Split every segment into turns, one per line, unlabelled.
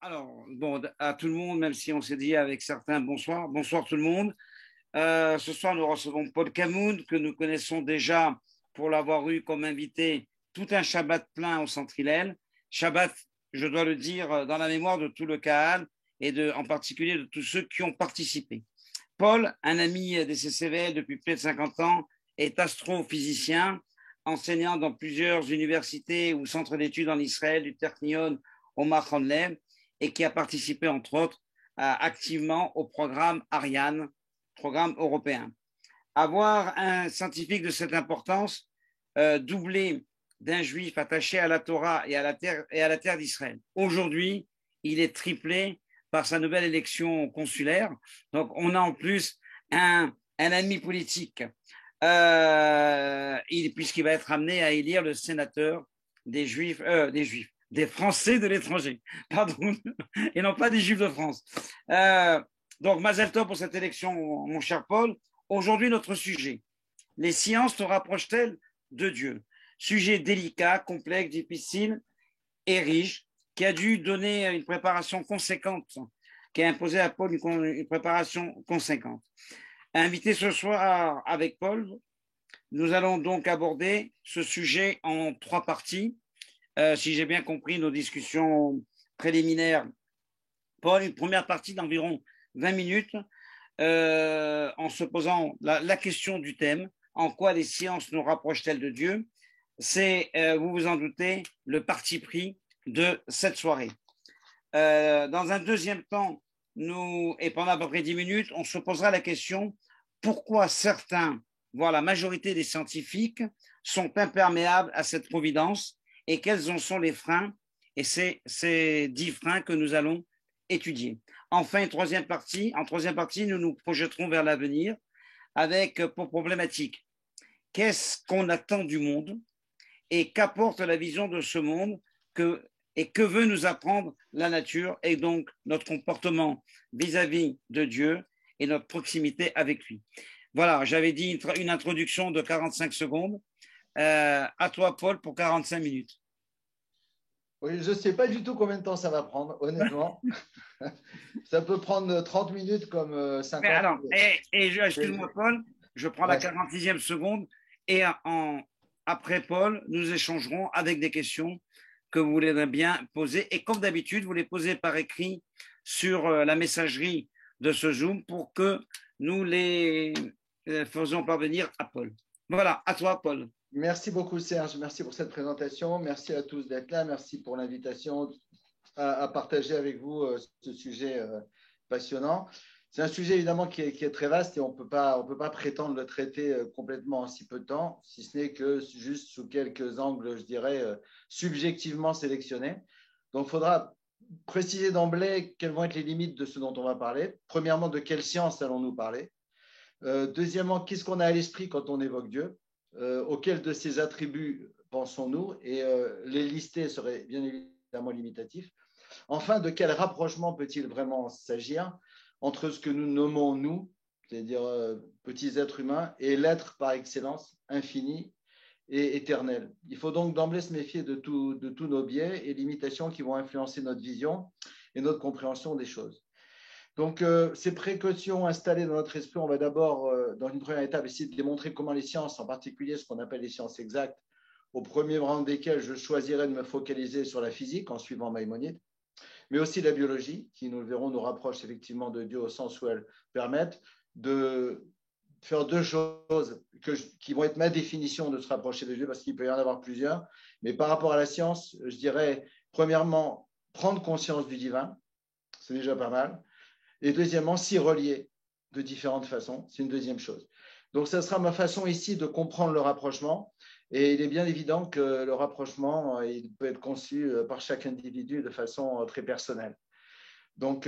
Bon, à tout le monde, même si on s'est dit avec certains bonsoir, bonsoir tout le monde. Ce soir, nous recevons Paul Camoun, que nous connaissons déjà pour l'avoir eu comme invité tout un Shabbat plein au Centre Hillel. Shabbat, je dois le dire, dans la mémoire de tout le Kahal et en particulier de tous ceux qui ont participé. Paul, un ami des CCVL depuis plus de 50 ans, est astrophysicien, enseignant dans plusieurs universités ou centres d'études en Israël, du Technion au Machon Lev, et qui a participé, entre autres, activement au programme Ariane, programme européen. Avoir un scientifique de cette importance, doublé d'un juif attaché à la Torah et à la terre d'Israël. Aujourd'hui, il est triplé par sa nouvelle élection consulaire. Donc, on a en plus un ami politique, puisqu'il va être amené à élire le sénateur des Juifs, des Français de l'étranger, pardon, et non pas des Juifs de France. Donc, Mazel Tov pour cette élection, mon cher Paul. Aujourd'hui, notre sujet, les sciences se rapprochent-elles de Dieu? Sujet délicat, complexe, difficile et riche, qui a dû donner une préparation conséquente, qui a imposé à Paul une préparation conséquente. Invité ce soir avec Paul, nous allons donc aborder ce sujet en 3 parties. Si j'ai bien compris nos discussions préliminaires, Paul, une première partie d'environ 20 minutes en se posant la question du thème, en quoi les sciences nous rapprochent-elles de Dieu? C'est, vous vous en doutez, le parti pris de cette soirée. Dans un deuxième temps, et pendant à peu près 10 minutes, on se posera la question pourquoi certains, voire la majorité des scientifiques, sont imperméables à cette providence et quels en sont les freins. Et c'est ces 10 freins que nous allons étudier. Enfin, en troisième partie, nous nous projetterons vers l'avenir avec pour problématique qu'est-ce qu'on attend du monde et qu'apporte la vision de ce monde et que veut nous apprendre la nature et donc notre comportement vis-à-vis de Dieu et notre proximité avec lui. Voilà, j'avais dit une introduction de 45 secondes. À toi, Paul, pour 45 minutes.
Oui, je ne sais pas du tout combien de temps ça va prendre, honnêtement. Ça peut prendre 30 minutes comme 50.
Mais alors, excuse-moi, Paul, je prends la 46e seconde et après Paul, nous échangerons avec des questions que vous voulez bien poser. Et comme d'habitude, vous les posez par écrit sur la messagerie de ce Zoom pour que nous les faisions parvenir à Paul. Voilà, à toi, Paul.
Merci beaucoup, Serge. Merci pour cette présentation. Merci à tous d'être là. Merci pour l'invitation à partager avec vous ce sujet passionnant. C'est un sujet évidemment qui est très vaste et on peut pas prétendre le traiter complètement en si peu de temps, si ce n'est que juste sous quelques angles, je dirais, subjectivement sélectionnés. Donc, il faudra préciser d'emblée quelles vont être les limites de ce dont on va parler. Premièrement, de quelle science allons-nous parler? Deuxièmement, qu'est-ce qu'on a à l'esprit quand on évoque Dieu? Auquel de ces attributs pensons-nous? Et les lister serait bien évidemment limitatif. Enfin, de quel rapprochement peut-il vraiment s'agir entre ce que nous nommons nous, c'est-à-dire petits êtres humains, et l'être par excellence, infini et éternel? Il faut donc d'emblée se méfier de tous nos biais et limitations qui vont influencer notre vision et notre compréhension des choses. Donc, ces précautions installées dans notre esprit, on va d'abord, dans une première étape, essayer de démontrer comment les sciences, en particulier ce qu'on appelle les sciences exactes, au premier rang desquelles je choisirais de me focaliser sur la physique en suivant Maïmonide, mais aussi la biologie, qui, nous le verrons, nous rapproche effectivement de Dieu au sens où elles permettent de faire 2 choses qui vont être ma définition de se rapprocher de Dieu, parce qu'il peut y en avoir plusieurs. Mais par rapport à la science, je dirais, premièrement, prendre conscience du divin, c'est déjà pas mal. Et deuxièmement, s'y relier de différentes façons, c'est une deuxième chose. Donc, ça sera ma façon ici de comprendre le rapprochement. Et il est bien évident que le rapprochement, il peut être conçu par chaque individu de façon très personnelle. Donc,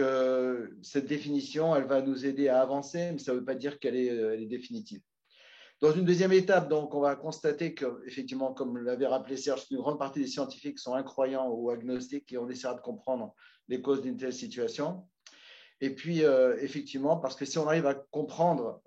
cette définition, elle va nous aider à avancer, mais ça ne veut pas dire qu'elle est définitive. Dans une deuxième étape, donc, on va constater qu'effectivement, comme l'avait rappelé Serge, une grande partie des scientifiques sont incroyants ou agnostiques et on essaiera de comprendre les causes d'une telle situation. Et puis, effectivement, parce que si on arrive à comprendre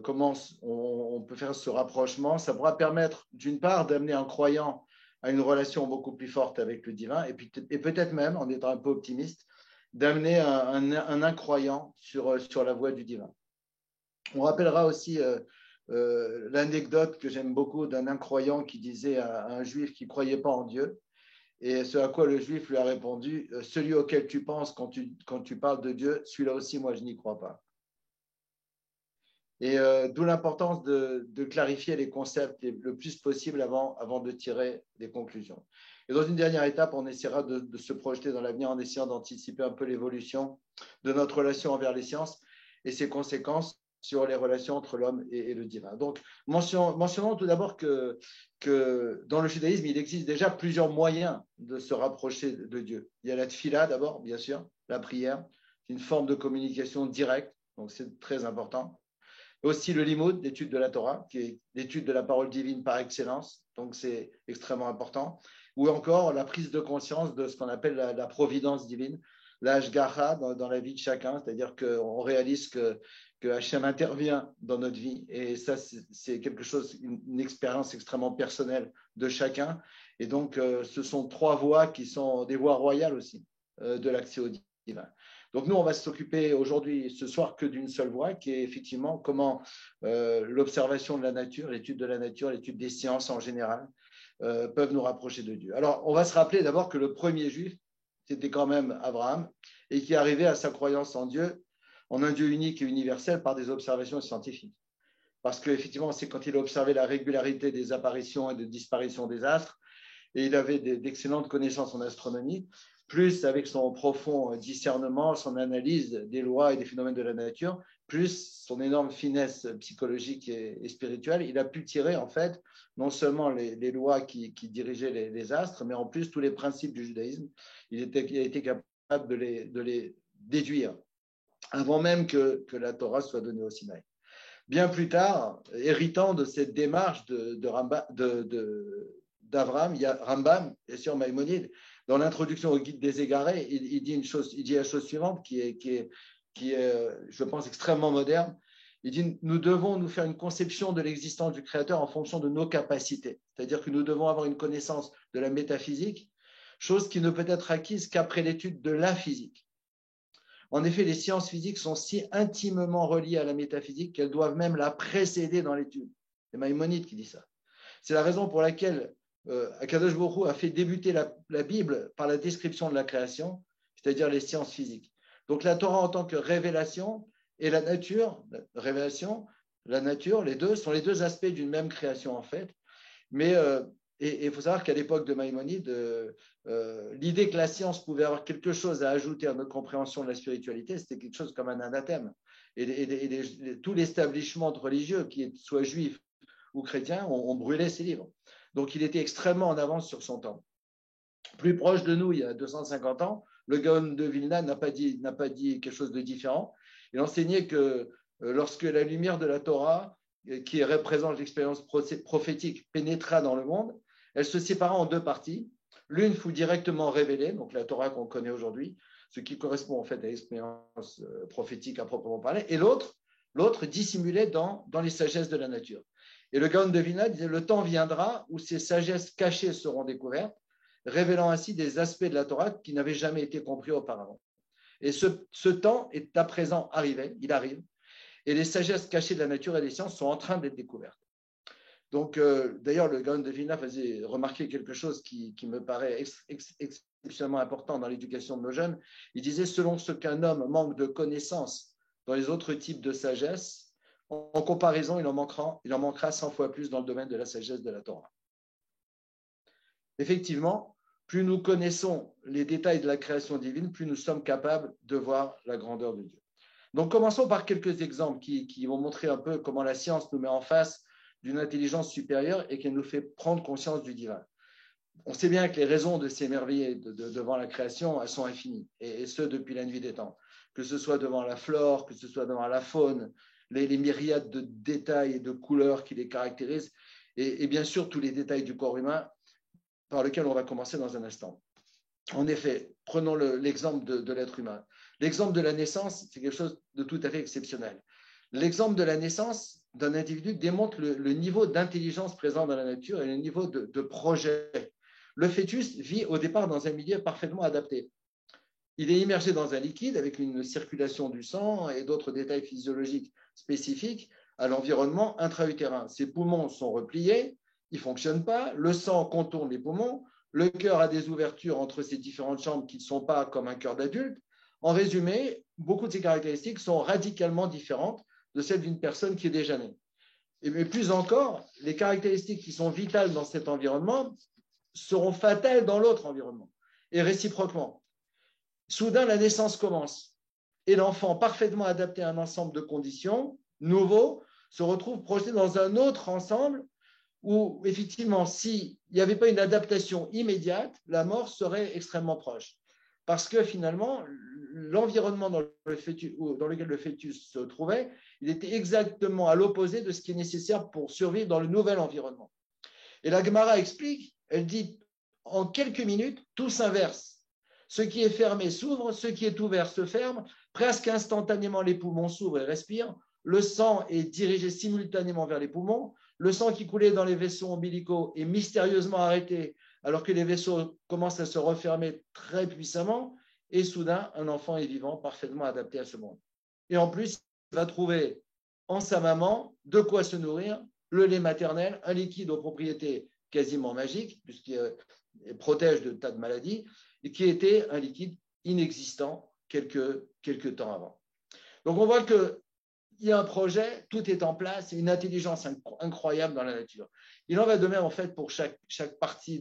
comment on peut faire ce rapprochement, ça pourra permettre, d'une part, d'amener un croyant à une relation beaucoup plus forte avec le divin, et peut-être même, en étant un peu optimiste, d'amener un incroyant sur la voie du divin. On rappellera aussi l'anecdote que j'aime beaucoup d'un incroyant qui disait à un juif qui ne croyait pas en Dieu, et ce à quoi le juif lui a répondu, celui auquel tu penses quand tu parles de Dieu, celui-là aussi, moi, je n'y crois pas. Et d'où l'importance de clarifier les concepts le plus possible avant de tirer des conclusions. Et dans une dernière étape, on essaiera de se projeter dans l'avenir en essayant d'anticiper un peu l'évolution de notre relation envers les sciences et ses conséquences sur les relations entre l'homme et le divin. Donc, mentionnons tout d'abord que dans le judaïsme, il existe déjà plusieurs moyens de se rapprocher de Dieu. Il y a la tfila d'abord, bien sûr, la prière, c'est une forme de communication directe, donc c'est très important. Aussi le limoud, l'étude de la Torah, qui est l'étude de la parole divine par excellence, donc c'est extrêmement important. Ou encore la prise de conscience de ce qu'on appelle la providence divine, la hashgacha dans la vie de chacun, c'est-à-dire qu'on réalise que Hachem intervient dans notre vie. Et ça, c'est quelque chose, une expérience extrêmement personnelle de chacun. Et donc, ce sont trois voies qui sont des voies royales aussi de l'accès au divin. Donc nous, on va s'occuper aujourd'hui, ce soir, que d'une seule voie, qui est effectivement comment l'observation de la nature, l'étude de la nature, l'étude des sciences en général, peuvent nous rapprocher de Dieu. Alors, on va se rappeler d'abord que le premier juif, c'était quand même Abraham, et qui arrivait à sa croyance en Dieu, en un Dieu unique et universel, par des observations scientifiques. Parce qu'effectivement, c'est quand il a observé la régularité des apparitions et de disparitions des astres, et il avait d'excellentes connaissances en astronomie, plus avec son profond discernement, son analyse des lois et des phénomènes de la nature, plus son énorme finesse psychologique et spirituelle, il a pu tirer en fait non seulement les lois qui dirigeaient les astres, mais en plus tous les principes du judaïsme. Il a été capable de les déduire avant même que la Torah soit donnée au Sinaï. Bien plus tard, héritant de cette démarche d'Avraham, il y a Rambam, bien sûr Maïmonide, dans l'introduction au Guide des Égarés, il dit la chose suivante qui est, je pense, extrêmement moderne. Il dit, nous devons nous faire une conception de l'existence du Créateur en fonction de nos capacités. C'est-à-dire que nous devons avoir une connaissance de la métaphysique, chose qui ne peut être acquise qu'après l'étude de la physique. En effet, les sciences physiques sont si intimement reliées à la métaphysique qu'elles doivent même la précéder dans l'étude. C'est Maïmonide qui dit ça. C'est la raison pour laquelle Akadosh Baruch Hu a fait débuter la Bible par la description de la création, c'est-à-dire les sciences physiques. Donc la Torah en tant que révélation et la nature, la nature, les deux sont les deux aspects d'une même création en fait. Mais il faut savoir qu'à l'époque de Maïmonide, l'idée que la science pouvait avoir quelque chose à ajouter à notre compréhension de la spiritualité, c'était quelque chose comme un anathème. Et tout l'établissement religieux, qui soit juif ou chrétien, ont brûlé ses livres. Donc il était extrêmement en avance sur son temps. Plus proche de nous, il y a 250 ans, le Gaon de Vilna n'a pas dit quelque chose de différent. Il enseignait que lorsque la lumière de la Torah, qui représente l'expérience prophétique, pénétra dans le monde, elle se sépara en deux parties. L'une fut directement révélée, donc la Torah qu'on connaît aujourd'hui, ce qui correspond en fait à l'expérience prophétique à proprement parler, et l'autre dissimulée dans les sagesses de la nature. Et le Gaon de Vilna disait, le temps viendra où ces sagesses cachées seront découvertes, révélant ainsi des aspects de la Torah qui n'avaient jamais été compris auparavant. Et ce temps est à présent arrivé, il arrive, et les sagesses cachées de la nature et des sciences sont en train d'être découvertes. Donc, d'ailleurs, le Gaon de Vilna faisait remarquer quelque chose qui me paraît exceptionnellement important dans l'éducation de nos jeunes. Il disait, selon ce qu'un homme manque de connaissances dans les autres types de sagesse, en comparaison, il en manquera 100 fois plus dans le domaine de la sagesse de la Torah. Effectivement, plus nous connaissons les détails de la création divine, plus nous sommes capables de voir la grandeur de Dieu. Donc, commençons par quelques exemples qui vont montrer un peu comment la science nous met en face d'une intelligence supérieure et qu'elle nous fait prendre conscience du divin. On sait bien que les raisons de s'émerveiller devant la création, elles sont infinies, et ce, depuis la nuit des temps. Que ce soit devant la flore, que ce soit devant la faune, les myriades de détails et de couleurs qui les caractérisent, et bien sûr tous les détails du corps humain par lequel on va commencer dans un instant. En effet, prenons l'exemple de l'être humain. L'exemple de la naissance, c'est quelque chose de tout à fait exceptionnel. L'exemple de la naissance d'un individu démontre le niveau d'intelligence présent dans la nature et le niveau de projet le fœtus vit au départ dans un milieu parfaitement adapté. Il est immergé dans un liquide avec une circulation du sang et d'autres détails physiologiques spécifiques à l'environnement intra-utérin. Ses poumons sont repliés, ils ne fonctionnent pas, le sang contourne les poumons, le cœur a des ouvertures entre ces différentes chambres qui ne sont pas comme un cœur d'adulte. En résumé, beaucoup de ces caractéristiques sont radicalement différentes de celles d'une personne qui est déjà née. Mais plus encore, les caractéristiques qui sont vitales dans cet environnement seront fatales dans l'autre environnement, et réciproquement. Soudain, la naissance commence, et l'enfant, parfaitement adapté à un ensemble de conditions nouveaux, se retrouve projeté dans un autre ensemble où, effectivement, s'il n'y avait pas une adaptation immédiate, la mort serait extrêmement proche. Parce que finalement, l'environnement dans lequel le fœtus se trouvait, il était exactement à l'opposé de ce qui est nécessaire pour survivre dans le nouvel environnement. Et la Gemara explique, elle dit, en quelques minutes, tout s'inverse. Ce qui est fermé s'ouvre, ce qui est ouvert se ferme, presque instantanément les poumons s'ouvrent et respirent, le sang est dirigé simultanément vers les poumons, le sang qui coulait dans les vaisseaux ombilicaux est mystérieusement arrêté alors que les vaisseaux commencent à se refermer très puissamment, et soudain, un enfant est vivant, parfaitement adapté à ce monde. Et en plus, il va trouver en sa maman de quoi se nourrir, le lait maternel, un liquide aux propriétés quasiment magiques, puisqu'il protège de tas de maladies, et qui était un liquide inexistant quelques temps avant. Donc on voit qu'il y a un projet, tout est en place, et une intelligence incroyable dans la nature. Il en va de même en fait pour chaque partie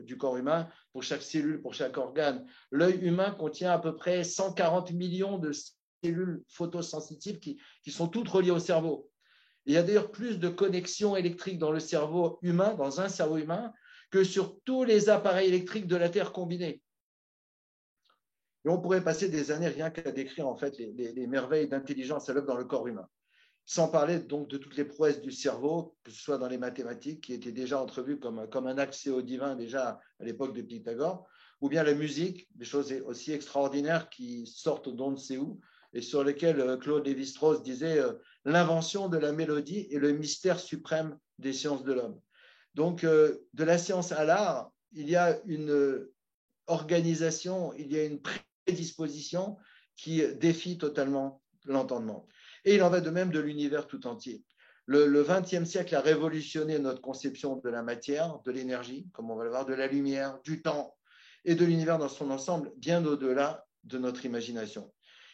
du corps humain, pour chaque cellule, pour chaque organe. L'œil humain contient à peu près 140 millions de cellules photosensitives qui sont toutes reliées au cerveau. Il y a d'ailleurs plus de connexions électriques dans le cerveau humain, dans un cerveau humain, que sur tous les appareils électriques de la Terre combinés. Et on pourrait passer des années rien qu'à décrire en fait les merveilles d'intelligence à l'œuvre dans le corps humain. Sans parler donc de toutes les prouesses du cerveau, que ce soit dans les mathématiques, qui étaient déjà entrevues comme un accès au divin déjà à l'époque de Pythagore, ou bien la musique, des choses aussi extraordinaires qui sortent d'on ne sait où, et sur lesquelles Claude Lévi-Strauss disait l'invention de la mélodie est le mystère suprême des sciences de l'homme. Donc, de la science à l'art, il y a une organisation, il y a une prédisposition qui défie totalement l'entendement. Et il en va de même de l'univers tout entier. Le XXe siècle a révolutionné notre conception de la matière, de l'énergie, comme on va le voir, de la lumière, du temps et de l'univers dans son ensemble, bien au-delà de notre imagination.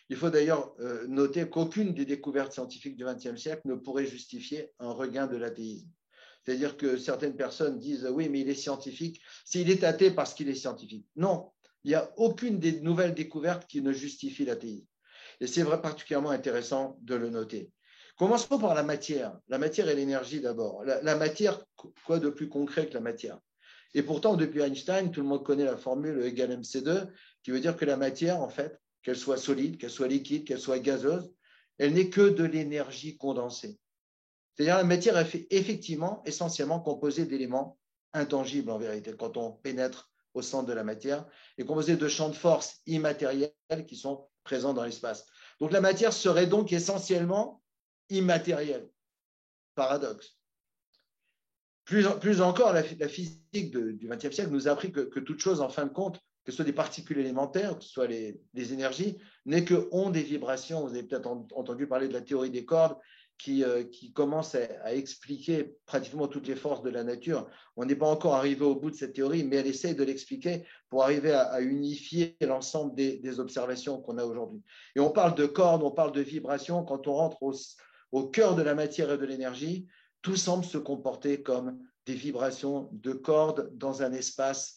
Il faut d'ailleurs noter qu'aucune des découvertes scientifiques du XXe siècle ne pourrait justifier un regain de l'athéisme. C'est-à-dire que certaines personnes disent « oui, mais il est scientifique, il est athée parce qu'il est scientifique ». Non, il n'y a aucune des nouvelles découvertes qui ne justifie l'athéisme. Et c'est vrai, particulièrement intéressant de le noter. Commençons par la matière et l'énergie d'abord. La matière, quoi de plus concret que la matière? Et pourtant, depuis Einstein, tout le monde connaît la formule E égale MC2, qui veut dire que la matière, en fait, qu'elle soit solide, qu'elle soit liquide, qu'elle soit gazeuse, elle n'est que de l'énergie condensée. C'est-à-dire la matière est effectivement, essentiellement composée d'éléments intangibles en vérité, quand on pénètre au centre de la matière, et composée de champs de force immatériels qui sont présents dans l'espace. Donc la matière serait donc essentiellement immatérielle. Paradoxe. Plus encore, la physique du XXe siècle nous a appris que toute chose, en fin de compte, que ce soit des particules élémentaires, que ce soit les énergies, n'est que ondes et vibrations. Vous avez peut-être entendu parler de la théorie des cordes qui commence à expliquer pratiquement toutes les forces de la nature. On n'est pas encore arrivé au bout de cette théorie, mais elle essaye de l'expliquer pour arriver à unifier l'ensemble des observations qu'on a aujourd'hui. Et on parle de cordes, on parle de vibrations. Quand on rentre au cœur de la matière et de l'énergie, tout semble se comporter comme des vibrations de cordes dans un espace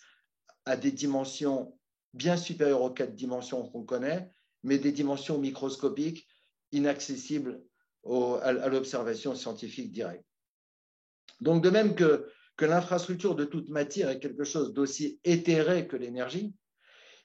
à des dimensions bien supérieures aux 4 dimensions qu'on connaît, mais des dimensions microscopiques inaccessibles à l'observation scientifique directe. Donc, de même que l'infrastructure de toute matière est quelque chose d'aussi éthéré que l'énergie,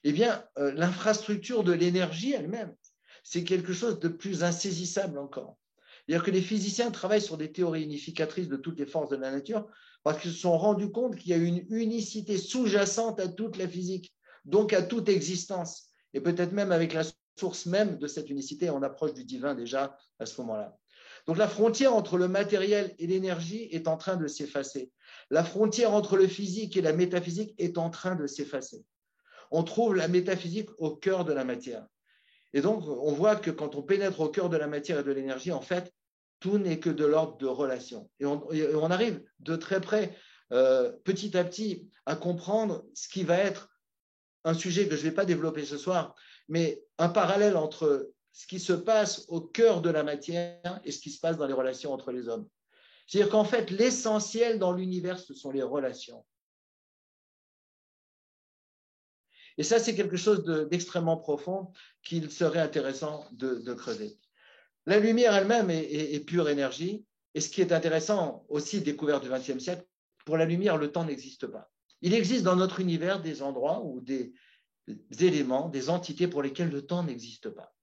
eh bien, l'infrastructure de l'énergie elle-même, c'est quelque chose de plus insaisissable encore. C'est-à-dire que les physiciens travaillent sur des théories unificatrices de toutes les forces de la nature parce qu'ils se sont rendus compte qu'il y a une unicité sous-jacente à toute la physique, donc à toute existence, et peut-être même avec la source même de cette unicité, on approche du divin déjà à ce moment-là. Donc la frontière entre le matériel et l'énergie est en train de s'effacer. La frontière entre le physique et la métaphysique est en train de s'effacer. On trouve la métaphysique au cœur de la matière. Et donc, on voit que quand on pénètre au cœur de la matière et de l'énergie, en fait, tout n'est que de l'ordre de relation. Et on arrive de très près, petit à petit, à comprendre ce qui va être un sujet que je ne vais pas développer ce soir, mais un parallèle entre ce qui se passe au cœur de la matière et ce qui se passe dans les relations entre les hommes. C'est-à-dire qu'en fait, l'essentiel dans l'univers, ce sont les relations. Et ça, c'est quelque chose d'extrêmement profond qu'il serait intéressant de creuser. La lumière elle-même est pure énergie. Et ce qui est intéressant aussi, découvert du XXe siècle, pour la lumière, le temps n'existe pas. Il existe dans notre univers des endroits ou des éléments, des entités pour lesquels le temps n'existe pas.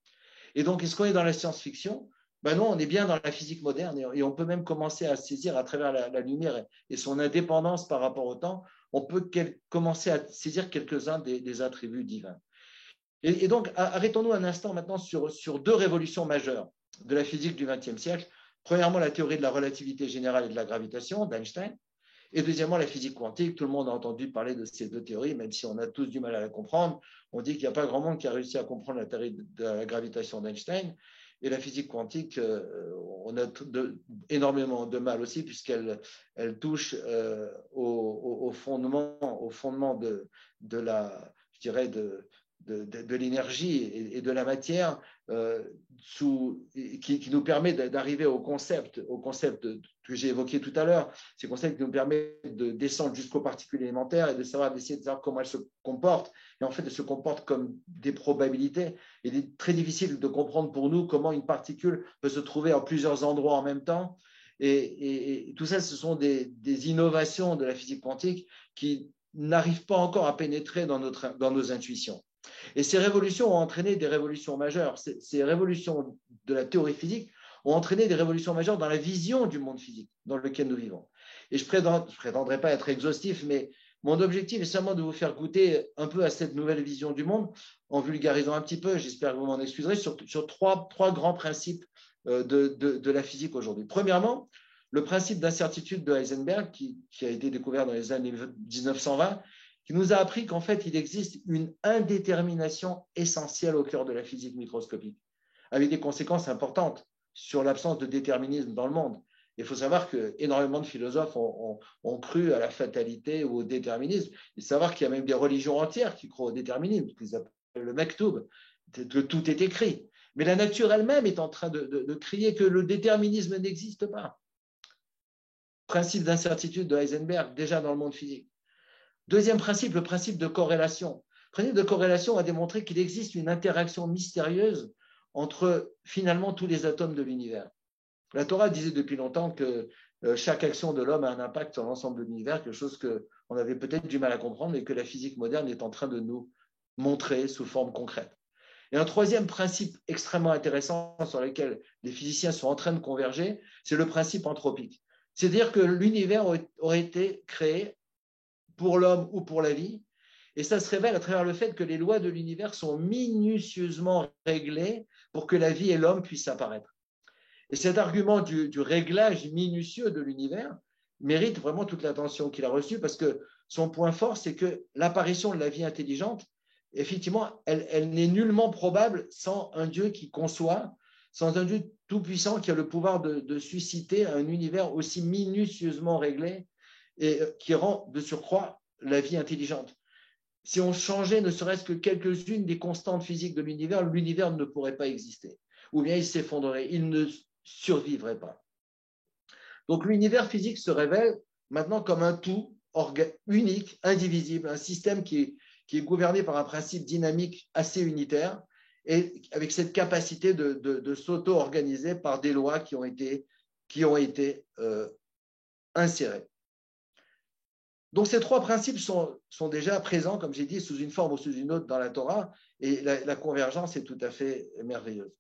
Et donc, est-ce qu'on est dans la science-fiction? Ben non, on est bien dans la physique moderne et on peut même commencer à saisir à travers la lumière et son indépendance par rapport au temps, on peut commencer à saisir quelques-uns des attributs divins. Et donc, arrêtons-nous un instant maintenant sur deux révolutions majeures de la physique du XXe siècle. Premièrement, la théorie de la relativité générale et de la gravitation d'Einstein. Et deuxièmement, la physique quantique. Tout le monde a entendu parler de ces deux théories, même si on a tous du mal à la comprendre. On dit qu'il n'y a pas grand monde qui a réussi à comprendre la théorie de la gravitation d'Einstein. Et la physique quantique, on a énormément de mal aussi, puisqu'elle touche au fondement de la, je dirais, de l'énergie et de la matière qui nous permet d'arriver au concept que j'ai évoqué tout à l'heure, ces concepts qui nous permettent de descendre jusqu'aux particules élémentaires et d'essayer de savoir comment elles se comportent. Et en fait, elles se comportent comme des probabilités. Et il est très difficile de comprendre pour nous comment une particule peut se trouver en plusieurs endroits en même temps. Et tout ça, ce sont des innovations de la physique quantique qui n'arrivent pas encore à pénétrer dans nos intuitions. Et ces révolutions ont entraîné des révolutions majeures. Ces révolutions de la théorie physique ont entraîné des révolutions majeures dans la vision du monde physique dans lequel nous vivons. Et je ne prétendrai pas être exhaustif, mais mon objectif est seulement de vous faire goûter un peu à cette nouvelle vision du monde, en vulgarisant un petit peu, j'espère que vous m'en excuserez, sur trois grands principes de la physique aujourd'hui. Premièrement, le principe d'incertitude de Heisenberg, qui a été découvert dans les années 1920, qui nous a appris qu'en fait, il existe une indétermination essentielle au cœur de la physique microscopique, avec des conséquences importantes sur l'absence de déterminisme dans le monde. Il faut savoir qu'énormément de philosophes ont cru à la fatalité ou au déterminisme. Il faut savoir qu'il y a même des religions entières qui croient au déterminisme, qu'ils appellent le Maktoub, que tout est écrit. Mais la nature elle-même est en train de crier que le déterminisme n'existe pas. Principe d'incertitude de Heisenberg, déjà dans le monde physique. Deuxième principe, le principe de corrélation. Le principe de corrélation a démontré qu'il existe une interaction mystérieuse entre finalement tous les atomes de l'univers. La Torah disait depuis longtemps que chaque action de l'homme a un impact sur l'ensemble de l'univers, quelque chose qu'on avait peut-être du mal à comprendre et que la physique moderne est en train de nous montrer sous forme concrète. Et un troisième principe extrêmement intéressant sur lequel les physiciens sont en train de converger, c'est le principe anthropique. C'est-à-dire que l'univers aurait été créé pour l'homme ou pour la vie, et ça se révèle à travers le fait que les lois de l'univers sont minutieusement réglées pour que la vie et l'homme puissent apparaître. Et cet argument du réglage minutieux de l'univers mérite vraiment toute l'attention qu'il a reçue, parce que son point fort, c'est que l'apparition de la vie intelligente, effectivement, elle n'est nullement probable sans un Dieu qui conçoit, sans un Dieu tout-puissant qui a le pouvoir de susciter un univers aussi minutieusement réglé et qui rend de surcroît la vie intelligente. Si on changeait ne serait-ce que quelques-unes des constantes physiques de l'univers ne pourrait pas exister. Ou bien il s'effondrerait, il ne survivrait pas. Donc l'univers physique se révèle maintenant comme un tout unique, indivisible, un système qui est gouverné par un principe dynamique assez unitaire et avec cette capacité de s'auto-organiser par des lois qui ont été insérées. Donc ces trois principes sont déjà présents, comme j'ai dit, sous une forme ou sous une autre dans la Torah, et la convergence est tout à fait merveilleuse.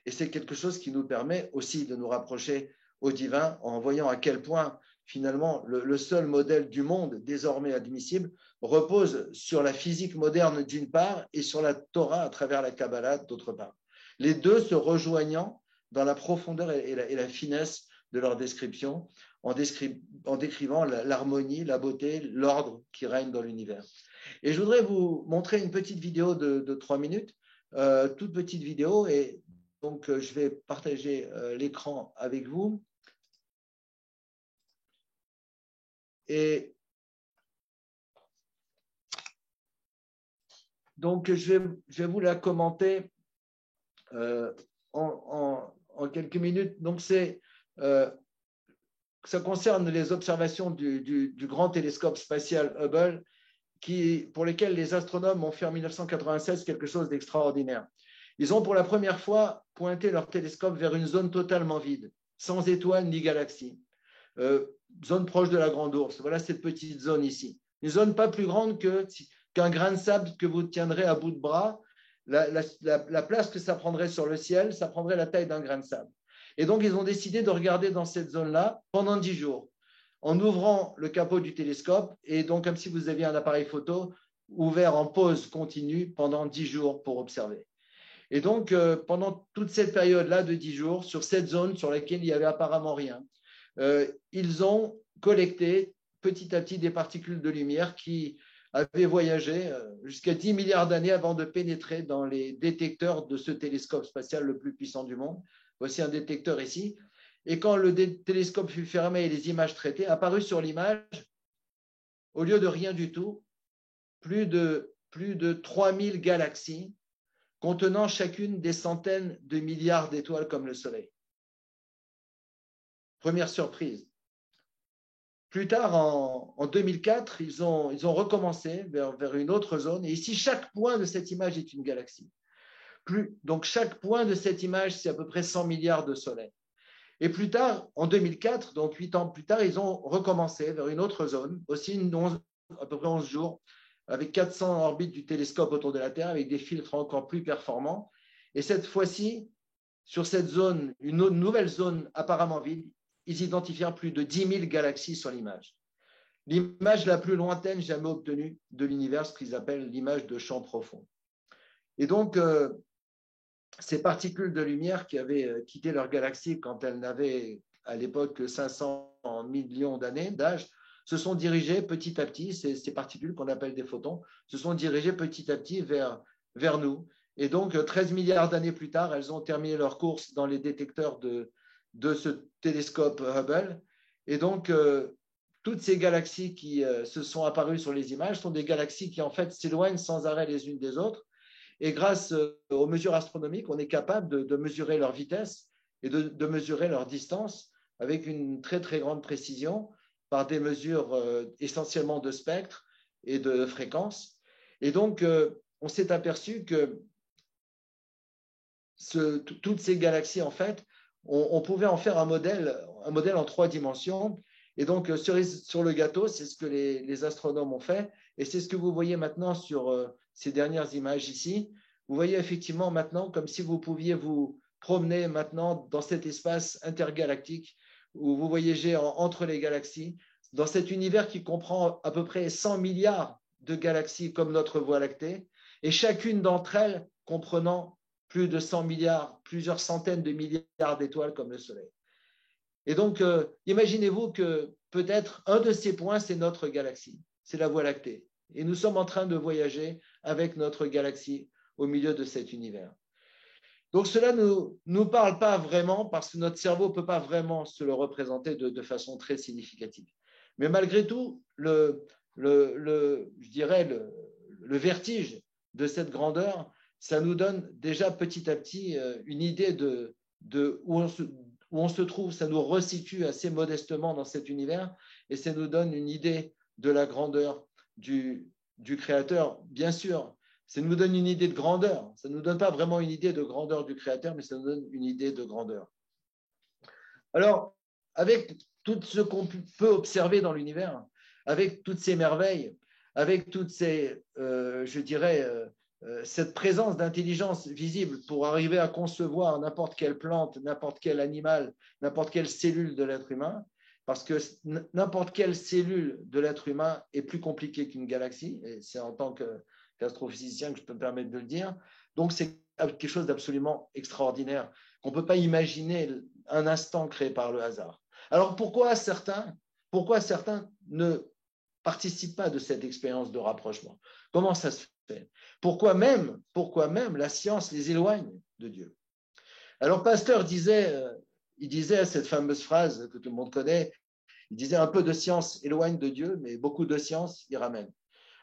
Et c'est quelque chose qui nous permet aussi de nous rapprocher au divin en voyant à quel point finalement le seul modèle du monde désormais admissible repose sur la physique moderne d'une part et sur la Torah à travers la Kabbalah d'autre part. Les deux se rejoignant dans la profondeur et la finesse de leur description, en décrivant l'harmonie, la beauté, l'ordre qui règne dans l'univers. Et je voudrais vous montrer une petite vidéo de 3 minutes, toute petite vidéo, et donc je vais partager l'écran avec vous. Et donc, je vais vous la commenter en quelques minutes. Donc, ça concerne les observations du grand télescope spatial Hubble, pour lesquelles les astronomes ont fait en 1996 quelque chose d'extraordinaire. Ils ont pour la première fois pointé leur télescope vers une zone totalement vide, sans étoiles ni galaxies. Zone proche de la Grande Ourse. Voilà cette petite zone ici. Une zone pas plus grande qu'un grain de sable que vous tiendrez à bout de bras. La place que ça prendrait sur le ciel, ça prendrait la taille d'un grain de sable. Et donc, ils ont décidé de regarder dans cette zone-là pendant 10 jours, en ouvrant le capot du télescope, et donc comme si vous aviez un appareil photo ouvert en pause continue pendant 10 jours pour observer. Et donc, pendant toute cette période-là de 10 jours, sur cette zone sur laquelle il n'y avait apparemment rien, ils ont collecté petit à petit des particules de lumière qui avaient voyagé jusqu'à 10 milliards d'années avant de pénétrer dans les détecteurs de ce télescope spatial le plus puissant du monde. Voici un détecteur ici. Et quand le télescope fut fermé et les images traitées, apparut sur l'image, au lieu de rien du tout, plus de 3000 galaxies contenant chacune des centaines de milliards d'étoiles comme le Soleil. Première surprise. Plus tard, en 2004, ils ont recommencé vers une autre zone. Et ici, chaque point de cette image est une galaxie. Donc, chaque point de cette image, c'est à peu près 100 milliards de soleils. Et plus tard, en 2004, donc 8 ans plus tard, ils ont recommencé vers une autre zone, aussi à peu près 11 jours, avec 400 orbites du télescope autour de la Terre, avec des filtres encore plus performants. Et cette fois-ci, sur cette zone, une nouvelle zone apparemment vide, ils identifièrent plus de 10 000 galaxies sur l'image. L'image la plus lointaine jamais obtenue de l'univers, ce qu'ils appellent l'image de champ profond. Et donc, ces particules de lumière qui avaient quitté leur galaxie quand elles n'avaient à l'époque que 500 millions d'années d'âge, se sont dirigées petit à petit, ces particules qu'on appelle des photons, se sont dirigées petit à petit vers nous. Et donc, 13 milliards d'années plus tard, elles ont terminé leur course dans les détecteurs de ce télescope Hubble. Et donc, toutes ces galaxies qui se sont apparues sur les images sont des galaxies qui, en fait, s'éloignent sans arrêt les unes des autres. Et grâce aux mesures astronomiques, on est capable de mesurer leur vitesse et de mesurer leur distance avec une très, très grande précision par des mesures essentiellement de spectre et de fréquence. Et donc, on s'est aperçu que toutes ces galaxies, en fait, on pouvait en faire un modèle en 3 dimensions. Et donc, cerise sur le gâteau, c'est ce que les astronomes ont fait. Et c'est ce que vous voyez maintenant sur ces dernières images ici. Vous voyez effectivement maintenant comme si vous pouviez vous promener maintenant dans cet espace intergalactique où vous voyagez entre les galaxies, dans cet univers qui comprend à peu près 100 milliards de galaxies comme notre Voie lactée, et chacune d'entre elles comprenant plus de 100 milliards, plusieurs centaines de milliards d'étoiles comme le Soleil. Et donc, imaginez-vous que peut-être un de ces points, c'est notre galaxie, c'est la Voie lactée. Et nous sommes en train de voyager avec notre galaxie au milieu de cet univers. Donc, cela ne nous parle pas vraiment parce que notre cerveau ne peut pas vraiment se le représenter de façon très significative. Mais malgré tout, je dirais le vertige de cette grandeur, ça nous donne déjà petit à petit une idée de où on se trouve, ça nous resitue assez modestement dans cet univers et ça nous donne une idée de la grandeur du Créateur. Bien sûr, ça nous donne une idée de grandeur. Ça ne nous donne pas vraiment une idée de grandeur du Créateur, mais ça nous donne une idée de grandeur. Alors, avec tout ce qu'on peut observer dans l'univers, avec toutes ces merveilles, avec toutes ces, je dirais, cette présence d'intelligence visible pour arriver à concevoir n'importe quelle plante, n'importe quel animal, n'importe quelle cellule de l'être humain, parce que n'importe quelle cellule de l'être humain est plus compliquée qu'une galaxie, et c'est en tant qu'astrophysicien que je peux me permettre de le dire. Donc, c'est quelque chose d'absolument extraordinaire qu'on ne peut pas imaginer un instant créé par le hasard. Alors, pourquoi certains ne participent pas de cette expérience de rapprochement? Comment ça se fait? Pourquoi même la science les éloigne de Dieu? Alors, Pasteur il disait cette fameuse phrase que tout le monde connaît, il disait un peu de science éloigne de Dieu, mais beaucoup de science y ramène.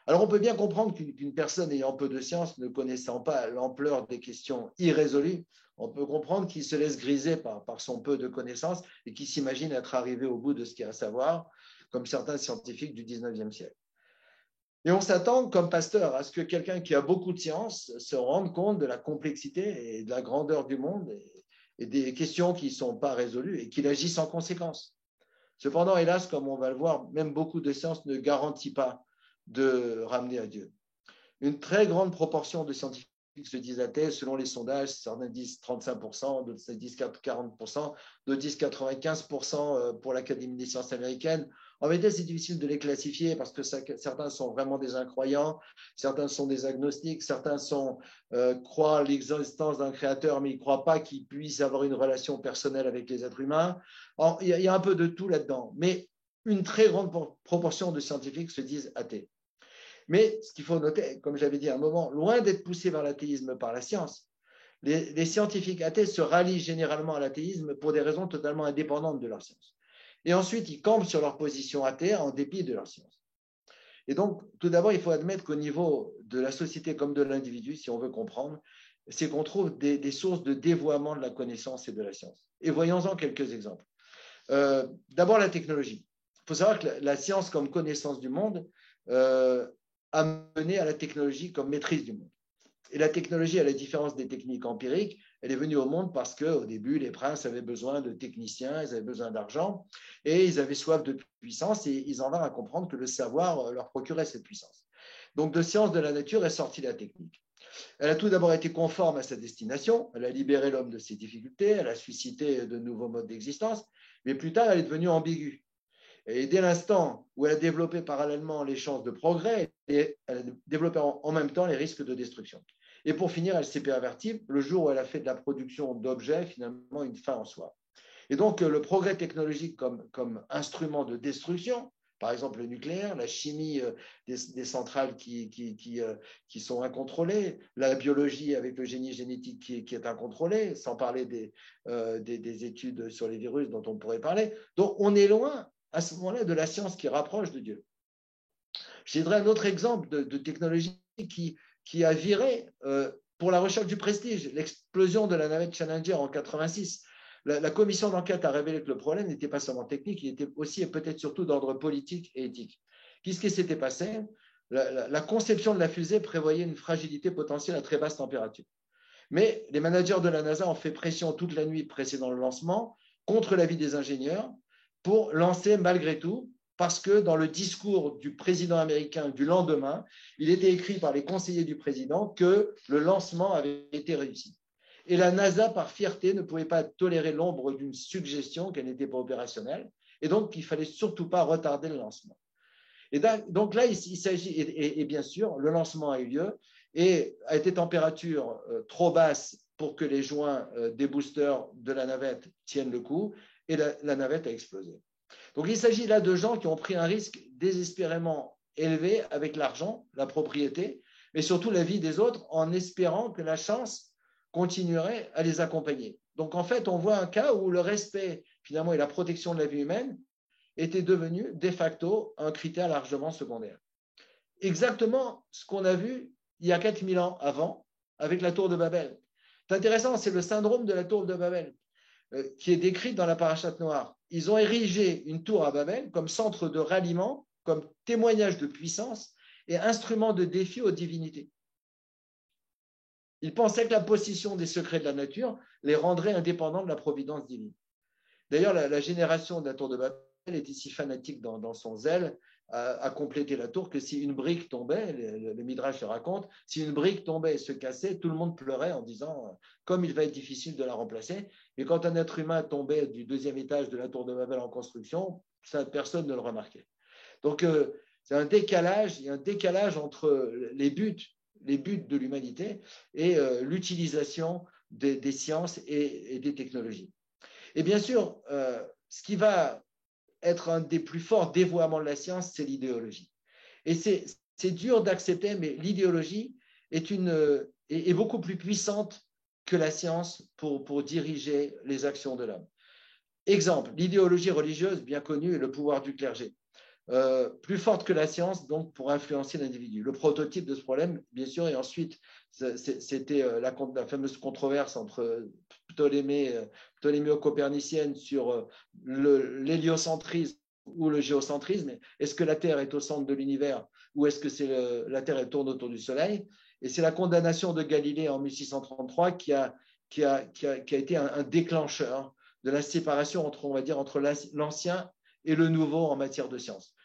Alors, on peut bien comprendre qu'une personne ayant peu de science, ne connaissant pas l'ampleur des questions irrésolues, on peut comprendre qu'il se laisse griser par son peu de connaissances et qu'il s'imagine être arrivé au bout de ce qu'il y a à savoir, comme certains scientifiques du 19e siècle. Et on s'attend, comme Pasteur, à ce que quelqu'un qui a beaucoup de science se rende compte de la complexité et de la grandeur du monde et des questions qui ne sont pas résolues et qu'il agisse en conséquence. Cependant, hélas, comme on va le voir, même beaucoup de sciences ne garantit pas de ramener à Dieu. Une très grande proportion de scientifiques se disent athées, selon les sondages, certains disent 35%, d'autres disent 40%, d'autres disent 95% pour l'Académie des sciences américaines. En vérité, c'est difficile de les classifier parce que certains sont vraiment des incroyants, certains sont des agnostiques, certains croient à l'existence d'un créateur, mais ils ne croient pas qu'il puisse avoir une relation personnelle avec les êtres humains. Alors, il y a un peu de tout là-dedans, mais une très grande proportion de scientifiques se disent athées. Mais ce qu'il faut noter, comme j'avais dit à un moment, loin d'être poussés vers l'athéisme par la science, les scientifiques athées se rallient généralement à l'athéisme pour des raisons totalement indépendantes de leur science. Et ensuite, ils campent sur leur position athée en dépit de leur science. Et donc, tout d'abord, il faut admettre qu'au niveau de la société comme de l'individu, si on veut comprendre, c'est qu'on trouve des sources de dévoiement de la connaissance et de la science. Et voyons-en quelques exemples. D'abord, la technologie. Il faut savoir que la science comme connaissance du monde a mené à la technologie comme maîtrise du monde. Et la technologie, à la différence des techniques empiriques, elle est venue au monde parce qu'au début, les princes avaient besoin de techniciens, ils avaient besoin d'argent, et ils avaient soif de puissance, et ils en vinrent à comprendre que le savoir leur procurait cette puissance. Donc, de science de la nature est sortie la technique. Elle a tout d'abord été conforme à sa destination, elle a libéré l'homme de ses difficultés, elle a suscité de nouveaux modes d'existence, mais plus tard, elle est devenue ambiguë. Et dès l'instant où elle a développé parallèlement les chances de progrès, elle a développé en même temps les risques de destruction. Et pour finir, elle s'est pervertie le jour où elle a fait de la production d'objets finalement une fin en soi. Et donc, le progrès technologique comme instrument de destruction, par exemple le nucléaire, la chimie des centrales qui sont incontrôlées, la biologie avec le génie génétique qui est incontrôlé, sans parler des études sur les virus dont on pourrait parler. Donc, on est loin à ce moment-là de la science qui rapproche de Dieu. Je citerai un autre exemple de technologie qui a viré pour la recherche du prestige, l'explosion de la navette Challenger en 86. La commission d'enquête a révélé que le problème n'était pas seulement technique, il était aussi et peut-être surtout d'ordre politique et éthique. Qu'est-ce qui s'était passé? La conception de la fusée prévoyait une fragilité potentielle à très basse température. Mais les managers de la NASA ont fait pression toute la nuit précédant le lancement, contre l'avis des ingénieurs, pour lancer malgré tout, parce que dans le discours du président américain du lendemain, il était écrit par les conseillers du président que le lancement avait été réussi. Et la NASA, par fierté, ne pouvait pas tolérer l'ombre d'une suggestion qu'elle n'était pas opérationnelle, et donc qu'il ne fallait surtout pas retarder le lancement. Et donc là, il s'agit, et bien sûr, le lancement a eu lieu, et à des températures trop basses pour que les joints des boosters de la navette tiennent le coup, et la navette a explosé. Donc il s'agit là de gens qui ont pris un risque désespérément élevé avec l'argent, la propriété, mais surtout la vie des autres, en espérant que la chance continuerait à les accompagner. Donc en fait, on voit un cas où le respect finalement et la protection de la vie humaine était devenu de facto un critère largement secondaire. Exactement ce qu'on a vu il y a 4000 ans avant avec la tour de Babel. C'est intéressant, c'est le syndrome de la tour de Babel qui est décrit dans la Parashate Noire. Ils ont érigé une tour à Babel comme centre de ralliement, comme témoignage de puissance et instrument de défi aux divinités. Ils pensaient que la possession des secrets de la nature les rendrait indépendants de la providence divine. D'ailleurs, la génération de la tour de Babel était si fanatique dans son zèle à compléter la tour que si une brique tombait, le Midrash le raconte, si une brique tombait et se cassait, tout le monde pleurait en disant comme il va être difficile de la remplacer. Mais quand un être humain tombait du deuxième étage de la tour de Babel en construction, ça, personne ne le remarquait. Donc, c'est un décalage, il y a un décalage entre les buts les buts de l'humanité et l'utilisation des sciences et des technologies. Et bien sûr, ce qui va être un des plus forts dévoiements de la science, c'est l'idéologie. Et c'est dur d'accepter, mais l'idéologie est beaucoup plus puissante que la science pour diriger les actions de l'homme. Exemple, l'idéologie religieuse, bien connue, est le pouvoir du clergé. Plus forte que la science, donc pour influencer l'individu. Le prototype de ce problème, bien sûr, et ensuite, c'était la fameuse controverse entre ptoléméo-copernicienne sur l'héliocentrisme ou le géocentrisme. Est-ce que la Terre est au centre de l'univers ou est-ce que la Terre tourne autour du Soleil? Et c'est la condamnation de Galilée en 1633 qui a été un déclencheur de la séparation entre l'ancien et le nouveau en matière de science.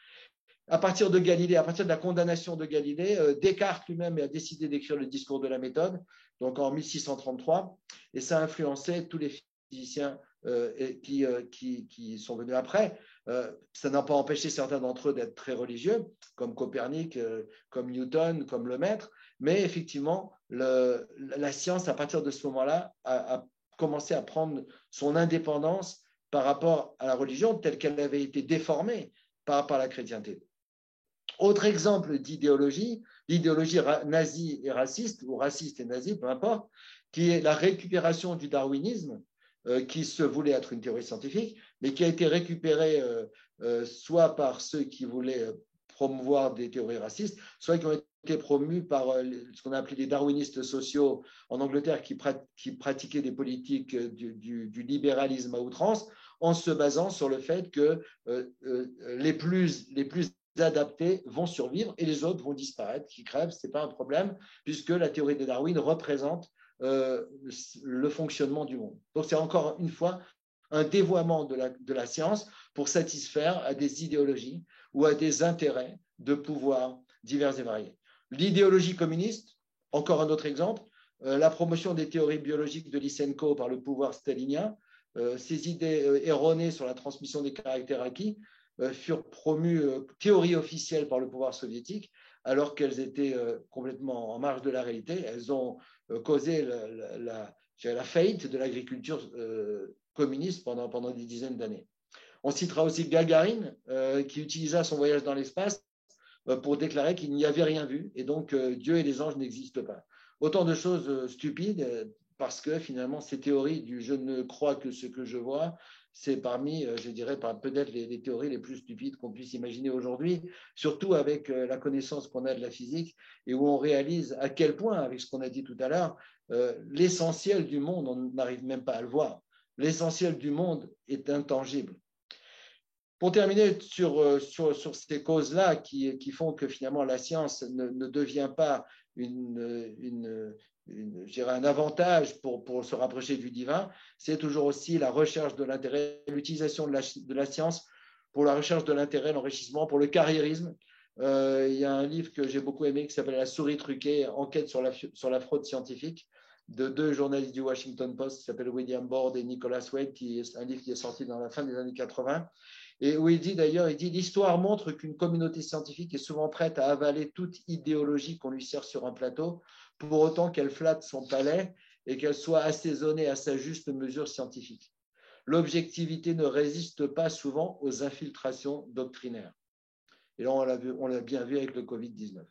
À partir de Galilée, à partir de la condamnation de Galilée, Descartes lui-même a décidé d'écrire le discours de la méthode, donc en 1633, et ça a influencé tous les physiciens qui sont venus après. Ça n'a pas empêché certains d'entre eux d'être très religieux, comme Copernic, comme Newton, comme Lemaître, mais effectivement, la science, à partir de ce moment-là, a commencé à prendre son indépendance par rapport à la religion telle qu'elle avait été déformée par rapport à la chrétienté. Autre exemple d'idéologie, l'idéologie nazie et raciste, ou raciste et nazie, peu importe, qui est la récupération du darwinisme, qui se voulait être une théorie scientifique, mais qui a été récupérée soit par ceux qui voulaient promouvoir des théories racistes, soit qui ont été promus par ce qu'on a appelé les darwinistes sociaux en Angleterre, qui pratiquaient des politiques du libéralisme à outrance, en se basant sur le fait que les plus adaptés vont survivre et les autres vont disparaître, qui crèvent, ce n'est pas un problème, puisque la théorie de Darwin représente le fonctionnement du monde. Donc c'est encore une fois un dévoiement de la science pour satisfaire à des idéologies ou à des intérêts de pouvoir divers et variés. L'idéologie communiste, encore un autre exemple, la promotion des théories biologiques de Lysenko par le pouvoir stalinien, ces idées erronées sur la transmission des caractères acquis furent promues théorie officielle par le pouvoir soviétique, alors qu'elles étaient complètement en marge de la réalité. Elles ont causé la faillite de l'agriculture communiste pendant des dizaines d'années. On citera aussi Gagarine, qui utilisa son voyage dans l'espace pour déclarer qu'il n'y avait rien vu, et donc Dieu et les anges n'existent pas. Autant de choses stupides, parce que finalement, ces théories du « je ne crois que ce que je vois », c'est parmi, je dirais, peut-être les théories les plus stupides qu'on puisse imaginer aujourd'hui, surtout avec la connaissance qu'on a de la physique et où on réalise à quel point, avec ce qu'on a dit tout à l'heure, l'essentiel du monde, on n'arrive même pas à le voir. L'essentiel du monde est intangible. Pour terminer sur ces causes-là qui font que finalement la science ne devient pas un avantage pour se rapprocher du divin, c'est toujours aussi la recherche de l'intérêt, l'utilisation de la science pour la recherche de l'intérêt, l'enrichissement, pour le carriérisme. Il y a un livre que j'ai beaucoup aimé qui s'appelle La souris truquée, enquête sur la fraude scientifique, de deux journalistes du Washington Post qui s'appellent William Bord et Nicholas Wade, qui est un livre qui est sorti dans la fin des années 80. Et où il dit d'ailleurs, l'histoire montre qu'une communauté scientifique est souvent prête à avaler toute idéologie qu'on lui sert sur un plateau, pour autant qu'elle flatte son palais et qu'elle soit assaisonnée à sa juste mesure scientifique. L'objectivité ne résiste pas souvent aux infiltrations doctrinaires. Et là, on l'a bien vu avec le Covid-19.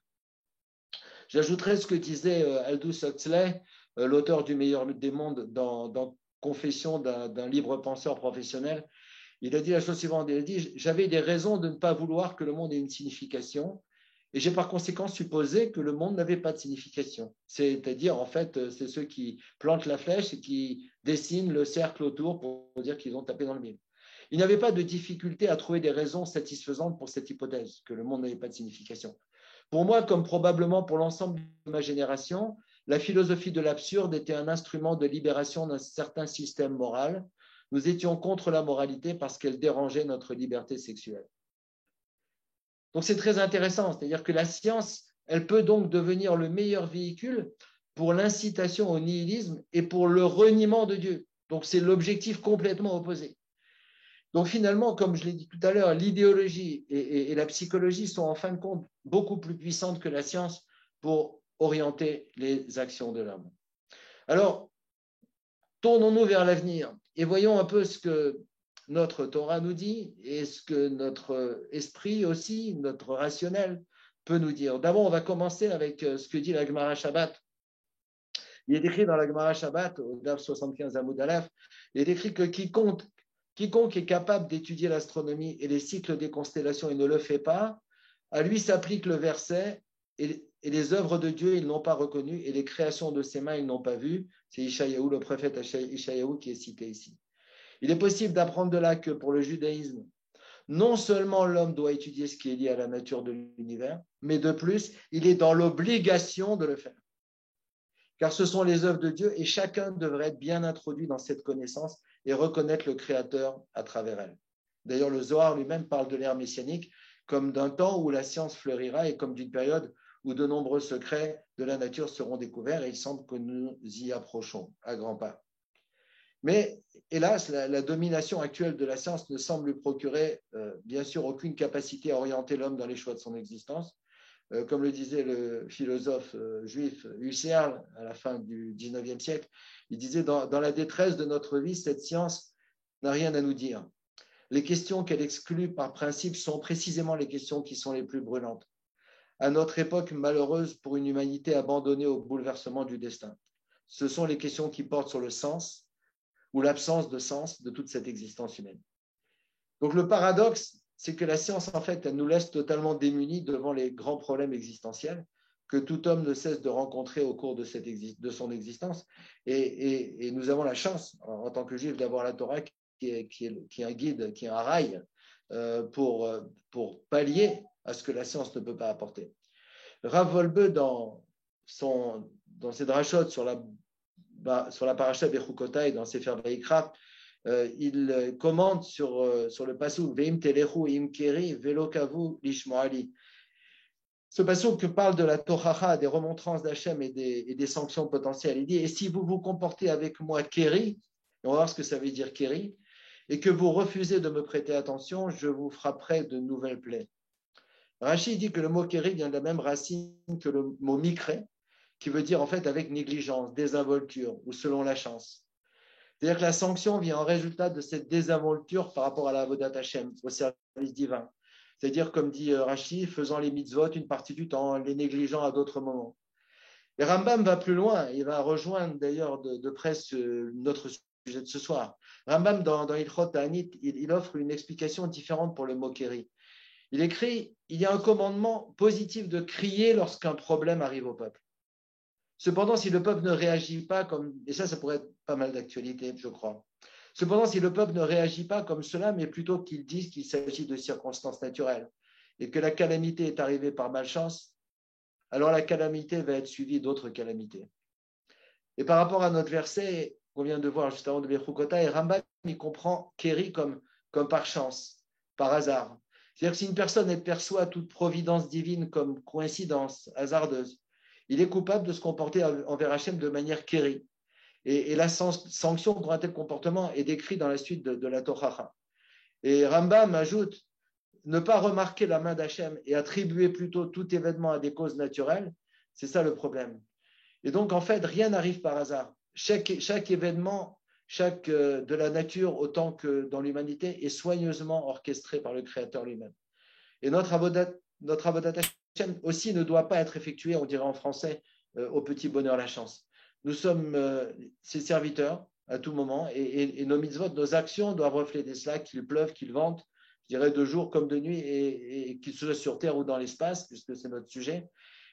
J'ajouterais ce que disait Aldous Huxley, l'auteur du Meilleur des mondes, dans Confession d'un libre penseur professionnel. Il a dit la chose suivante, il a dit « J'avais des raisons de ne pas vouloir que le monde ait une signification et j'ai par conséquent supposé que le monde n'avait pas de signification. » C'est-à-dire, en fait, c'est ceux qui plantent la flèche et qui dessinent le cercle autour pour dire qu'ils ont tapé dans le mille. Il n'y avait pas de difficulté à trouver des raisons satisfaisantes pour cette hypothèse, que le monde n'avait pas de signification. Pour moi, comme probablement pour l'ensemble de ma génération, la philosophie de l'absurde était un instrument de libération d'un certain système moral. Nous étions contre la moralité parce qu'elle dérangeait notre liberté sexuelle. Donc c'est très intéressant, c'est-à-dire que la science, elle peut donc devenir le meilleur véhicule pour l'incitation au nihilisme et pour le reniement de Dieu. Donc c'est l'objectif complètement opposé. Donc finalement, comme je l'ai dit tout à l'heure, l'idéologie et la psychologie sont en fin de compte beaucoup plus puissantes que la science pour orienter les actions de l'homme. Alors, tournons-nous vers l'avenir et voyons un peu ce que notre Torah nous dit et ce que notre esprit aussi, notre rationnel peut nous dire. D'abord, on va commencer avec ce que dit la Gemara Shabbat. Il est écrit dans la Gemara Shabbat, au DAF 75 Amoud Aleph, il est écrit que quiconque est capable d'étudier l'astronomie et les cycles des constellations et ne le fait pas, à lui s'applique le verset et les œuvres de Dieu, ils n'ont pas reconnu et les créations de ses mains, ils n'ont pas vu. C'est Ishayahu, le prophète Ishayahu qui est cité ici. Il est possible d'apprendre de là que pour le judaïsme, non seulement l'homme doit étudier ce qui est lié à la nature de l'univers, mais de plus, il est dans l'obligation de le faire. Car ce sont les œuvres de Dieu et chacun devrait être bien introduit dans cette connaissance et reconnaître le Créateur à travers elle. D'ailleurs, le Zohar lui-même parle de l'ère messianique comme d'un temps où la science fleurira et comme d'une période où de nombreux secrets de la nature seront découverts et il semble que nous y approchons à grands pas. Mais hélas, la domination actuelle de la science ne semble lui procurer bien sûr aucune capacité à orienter l'homme dans les choix de son existence. Comme le disait le philosophe juif Husserl à la fin du XIXe siècle, il disait dans la détresse de notre vie, cette science n'a rien à nous dire. Les questions qu'elle exclut par principe sont précisément les questions qui sont les plus brûlantes. À notre époque malheureuse pour une humanité abandonnée au bouleversement du destin, ce sont les questions qui portent sur le sens ou l'absence de sens de toute cette existence humaine. Donc le paradoxe, c'est que la science, en fait, elle nous laisse totalement démunis devant les grands problèmes existentiels que tout homme ne cesse de rencontrer au cours de son existence. Et nous avons la chance, en tant que juifs, d'avoir la Torah qui est un guide, qui est un rail pour pallier à ce que la science ne peut pas apporter. Rav Wolbe, dans ses drachot sur la paracha Bechukotai, dans Sefer Vayikra, il commente sur le passouk Veim telechu im keri velo kavu lishmoali. Ce passouk parle de la tochacha, des remontrances d'Hachem et des sanctions potentielles. Il dit, et si vous vous comportez avec moi keri, on va voir ce que ça veut dire keri, et que vous refusez de me prêter attention, je vous frapperai de nouvelles plaies. Rashi dit que le mot keri vient de la même racine que le mot mikré, qui veut dire en fait avec négligence, désinvolture ou selon la chance. C'est-à-dire que la sanction vient en résultat de cette désinvolture par rapport à la avodat Hashem, au service divin. C'est-à-dire, comme dit Rashi, faisant les mitzvot une partie du temps, les négligeant à d'autres moments. Et Rambam va plus loin, il va rejoindre d'ailleurs de près notre sujet de ce soir. Rambam, dans Ilchot Ta'anit, il offre une explication différente pour le mot kéri. Il écrit, il y a un commandement positif de crier lorsqu'un problème arrive au peuple. Cependant, si le peuple ne réagit pas comme, et ça pourrait être pas mal d'actualité, je crois. Cependant, si le peuple ne réagit pas comme cela, mais plutôt qu'il dise qu'il s'agit de circonstances naturelles et que la calamité est arrivée par malchance, alors la calamité va être suivie d'autres calamités. Et par rapport à notre verset qu'on vient de voir juste avant de Bechukota, et Rambam, il comprend Kéri comme par chance, par hasard. C'est-à-dire que si une personne elle perçoit toute providence divine comme coïncidence hasardeuse, il est coupable de se comporter envers Hachem de manière kéri. Et la sanction pour un tel comportement est décrite dans la suite de la Tochacha. Et Rambam ajoute, ne pas remarquer la main d'Hachem et attribuer plutôt tout événement à des causes naturelles, c'est ça le problème. Et donc, en fait, rien n'arrive par hasard. Chaque événement, de la nature autant que dans l'humanité, est soigneusement orchestré par le Créateur lui-même. Et notre avodat Hashem aussi ne doit pas être effectué, on dirait en français, au petit bonheur la chance. Nous sommes ses serviteurs à tout moment et nos mitzvot, nos actions doivent refléter cela, qu'il pleuve, qu'il vente, je dirais de jour comme de nuit et qu'il soit sur terre ou dans l'espace, puisque c'est notre sujet.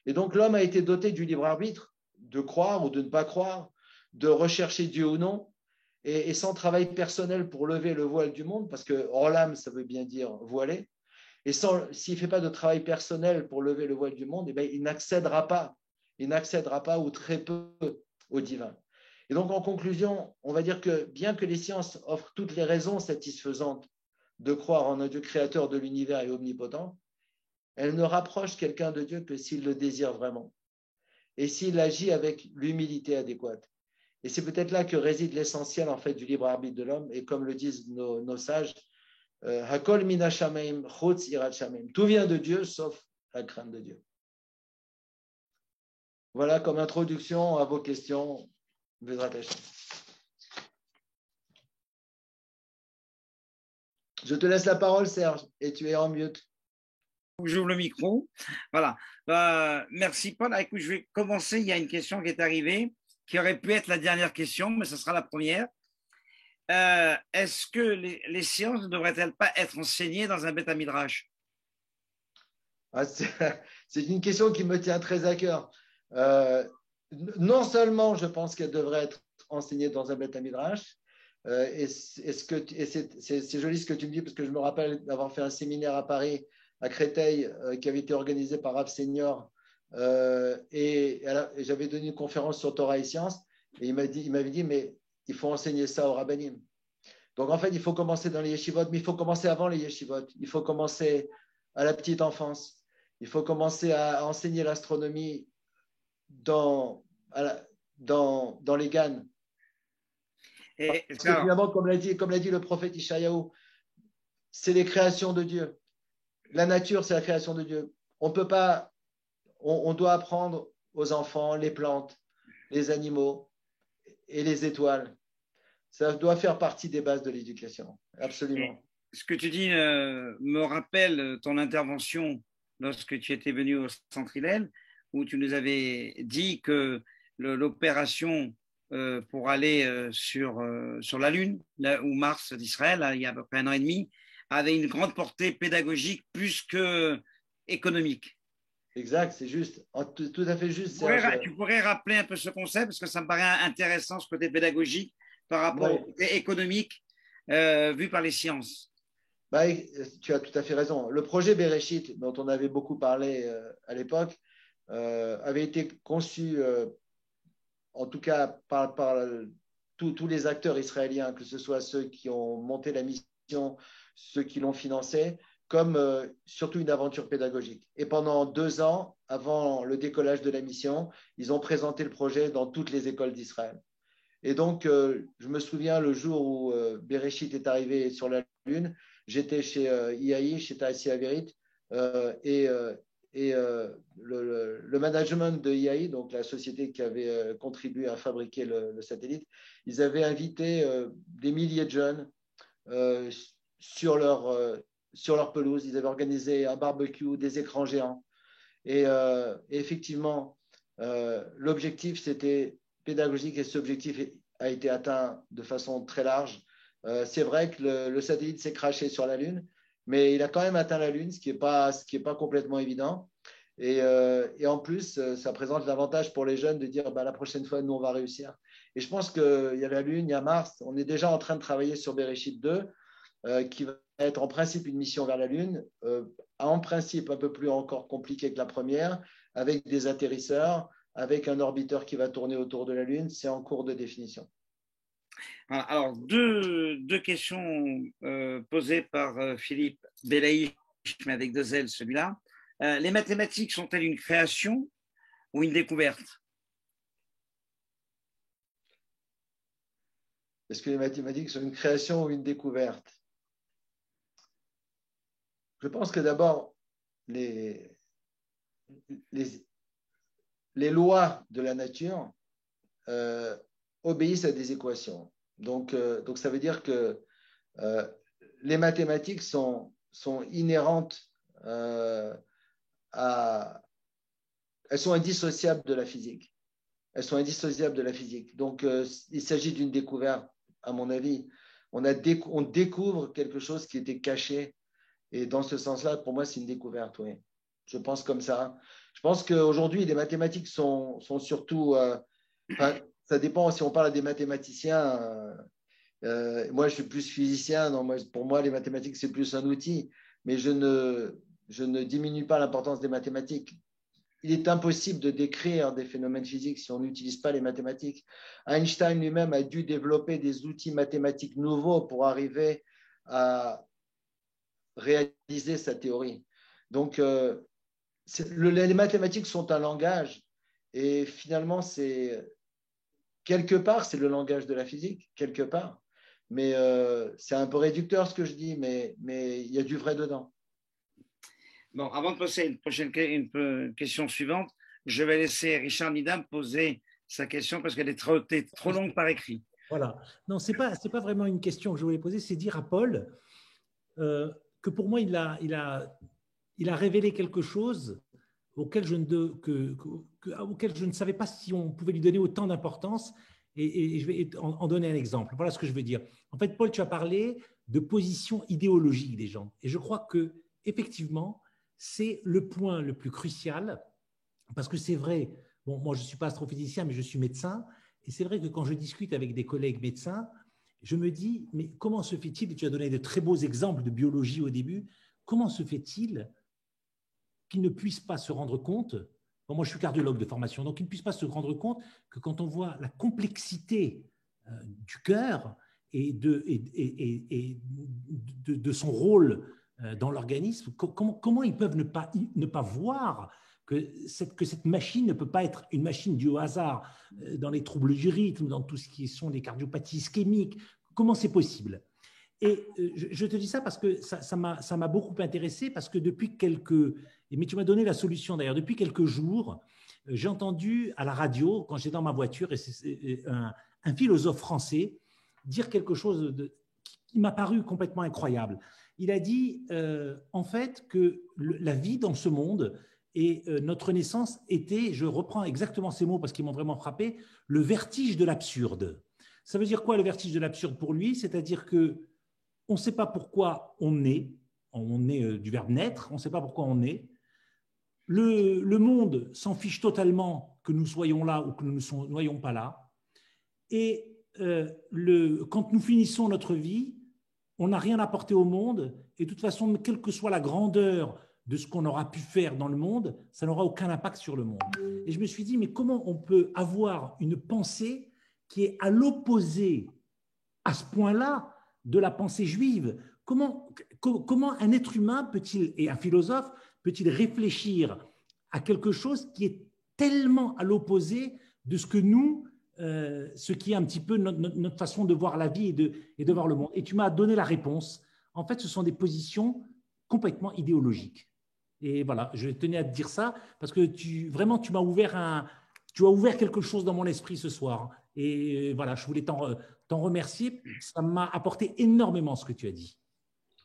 Et donc l'homme a été doté du libre arbitre de croire ou de ne pas croire, de rechercher Dieu ou non, et sans travail personnel pour lever le voile du monde, parce que olam, ça veut bien dire voiler. Et s'il ne fait pas de travail personnel pour lever le voile du monde, eh bien, il n'accédera pas ou très peu au divin. Et donc, en conclusion, on va dire que bien que les sciences offrent toutes les raisons satisfaisantes de croire en un Dieu créateur de l'univers et omnipotent, elles ne rapprochent quelqu'un de Dieu que s'il le désire vraiment et s'il agit avec l'humilité adéquate. Et c'est peut-être là que réside l'essentiel en fait du libre arbitre de l'homme. Et comme le disent nos sages, Hakol mina shameim, chutz irat shameim. Tout vient de Dieu sauf la crainte de Dieu. Voilà comme introduction à vos questions. Je te laisse la parole, Serge, et tu es en mute.
J'ouvre le micro. Voilà. Merci, Paul. Écoute, je vais commencer. Il y a une question qui est arrivée, qui aurait pu être la dernière question, mais ce sera la première. Est-ce que les sciences ne devraient-elles pas être enseignées dans un Beth Midrash?
C'est une question qui me tient très à cœur. Non seulement je pense qu'elle devrait être enseignée dans un Beth Midrash, et c'est joli ce que tu me dis, parce que je me rappelle d'avoir fait un séminaire à Paris, à Créteil, qui avait été organisé par Rav Senior, et j'avais donné une conférence sur Torah et Sciences, et il m'avait dit, mais il faut enseigner ça aux rabbinim. Donc en fait, il faut commencer dans les yeshivot, mais il faut commencer avant les yeshivot. Il faut commencer à la petite enfance. Il faut commencer à enseigner l'astronomie dans les GAN. Parce que finalement, comme l'a dit le prophète Ishayahu, c'est les créations de Dieu. La nature, c'est la création de Dieu. On peut pas, on doit apprendre aux enfants les plantes, les animaux et les étoiles. Ça doit faire partie des bases de l'éducation. Absolument.
Et ce que tu dis me rappelle ton intervention lorsque tu étais venu au Centre Hillel, où tu nous avais dit que l'opération pour aller sur la Lune, là, ou Mars d'Israël, il y a à peu près 1 an et demi, avait une grande portée pédagogique plus que économique.
Exact, c'est juste, tout à fait juste.
Tu pourrais rappeler un peu ce concept, parce que ça me paraît intéressant, ce côté pédagogique, par rapport au côté économique vu par les sciences.
Bah, tu as tout à fait raison. Le projet Bereshit, dont on avait beaucoup parlé à l'époque, avait été conçu, en tout cas par tous les acteurs israéliens, que ce soit ceux qui ont monté la mission, ceux qui l'ont financé, comme surtout une aventure pédagogique. Et pendant 2 ans, avant le décollage de la mission, ils ont présenté le projet dans toutes les écoles d'Israël. Et donc, je me souviens le jour où Bereshit est arrivé sur la Lune, j'étais chez IAI, chez Taïsi Averit, et le management de IAI, donc la société qui avait contribué à fabriquer le satellite, ils avaient invité des milliers de jeunes sur leur pelouse. Ils avaient organisé un barbecue, des écrans géants. Et effectivement, l'objectif, c'était pédagogique, et cet objectif a été atteint de façon très large. C'est vrai que le satellite s'est crashé sur la Lune, mais il a quand même atteint la Lune, ce qui n'est pas complètement évident. Et en plus, ça présente l'avantage pour les jeunes de dire la prochaine fois, nous, on va réussir. Et je pense qu'il y a la Lune, il y a Mars. On est déjà en train de travailler sur Bereshit 2, qui va être en principe une mission vers la Lune, en principe un peu plus encore compliqué que la première, avec des atterrisseurs, avec un orbiteur qui va tourner autour de la Lune. C'est en cours de définition.
Alors, deux questions posées par Philippe Belaïch, mais avec 2 L, celui-là. Les mathématiques sont-elles une création ou une découverte?
Est-ce que les mathématiques sont une création ou une découverte? Je pense que d'abord, les lois de la nature obéissent à des équations. Donc, ça veut dire que les mathématiques sont inhérentes elles sont indissociables de la physique. Elles sont indissociables de la physique. Donc, il s'agit d'une découverte, à mon avis. On découvre quelque chose qui était caché. Et dans ce sens-là, pour moi, c'est une découverte, oui. Je pense comme ça. Je pense qu'aujourd'hui, les mathématiques sont surtout… ça dépend si on parle à des mathématiciens. Moi, je suis plus physicien. Donc pour moi, les mathématiques, c'est plus un outil. Mais je ne diminue pas l'importance des mathématiques. Il est impossible de décrire des phénomènes physiques si on n'utilise pas les mathématiques. Einstein lui-même a dû développer des outils mathématiques nouveaux pour arriver à réaliser sa théorie. Donc, les mathématiques sont un langage, et finalement, quelque part, c'est le langage de la physique, quelque part. Mais c'est un peu réducteur ce que je dis, mais il y a du vrai dedans.
Bon, avant de passer à une question suivante, je vais laisser Richard Nidam poser sa question parce qu'elle est trop longue par écrit.
Voilà. Non, c'est pas vraiment une question que je voulais poser, c'est dire à Paul que pour moi, il a révélé quelque chose auquel je ne savais pas si on pouvait lui donner autant d'importance. Et je vais en donner un exemple. Voilà ce que je veux dire. En fait, Paul, tu as parlé de position idéologique des gens. Et je crois que effectivement, c'est le point le plus crucial, parce que c'est vrai, bon, moi je ne suis pas astrophysicien, mais je suis médecin, et c'est vrai que quand je discute avec des collègues médecins, je me dis, mais comment se fait-il, et tu as donné de très beaux exemples de biologie au début, comment se fait-il qu'ils ne puissent pas se rendre compte, bon, moi je suis cardiologue de formation, donc ils ne puissent pas se rendre compte que quand on voit la complexité du cœur et de son rôle dans l'organisme, comment ils peuvent ne pas voir que cette machine ne peut pas être une machine due au hasard dans les troubles du rythme, dans tout ce qui sont les cardiopathies ischémiques. Comment c'est possible? Et je te dis ça parce que ça m'a beaucoup intéressé, parce que depuis mais tu m'as donné la solution d'ailleurs, depuis quelques jours, j'ai entendu à la radio, quand j'étais dans ma voiture, et c'est un philosophe français dire quelque chose qui m'a paru complètement incroyable. Il a dit en fait que la vie dans ce monde et notre naissance était, je reprends exactement ces mots parce qu'ils m'ont vraiment frappé, le vertige de l'absurde. Ça veut dire quoi le vertige de l'absurde pour lui? C'est-à-dire que on ne sait pas pourquoi on est du verbe naître, on ne sait pas pourquoi on est. Le monde s'en fiche totalement que nous soyons là ou que nous ne soyons pas là. Et quand nous finissons notre vie, on n'a rien apporté au monde. Et de toute façon, quelle que soit la grandeur de ce qu'on aura pu faire dans le monde, ça n'aura aucun impact sur le monde. Et je me suis dit, mais comment on peut avoir une pensée qui est à l'opposé, à ce point-là, de la pensée juive? Comment un être humain peut-il, et un philosophe, peut-il réfléchir à quelque chose qui est tellement à l'opposé de ce que nous, ce qui est un petit peu notre façon de voir la vie et de voir le monde? Et tu m'as donné la réponse. En fait, ce sont des positions complètement idéologiques. Et voilà, je tenais à te dire ça parce que tu m'as ouvert tu as ouvert quelque chose dans mon esprit ce soir. Et voilà, je voulais t'en remercier. Ça m'a apporté énormément ce que tu as dit.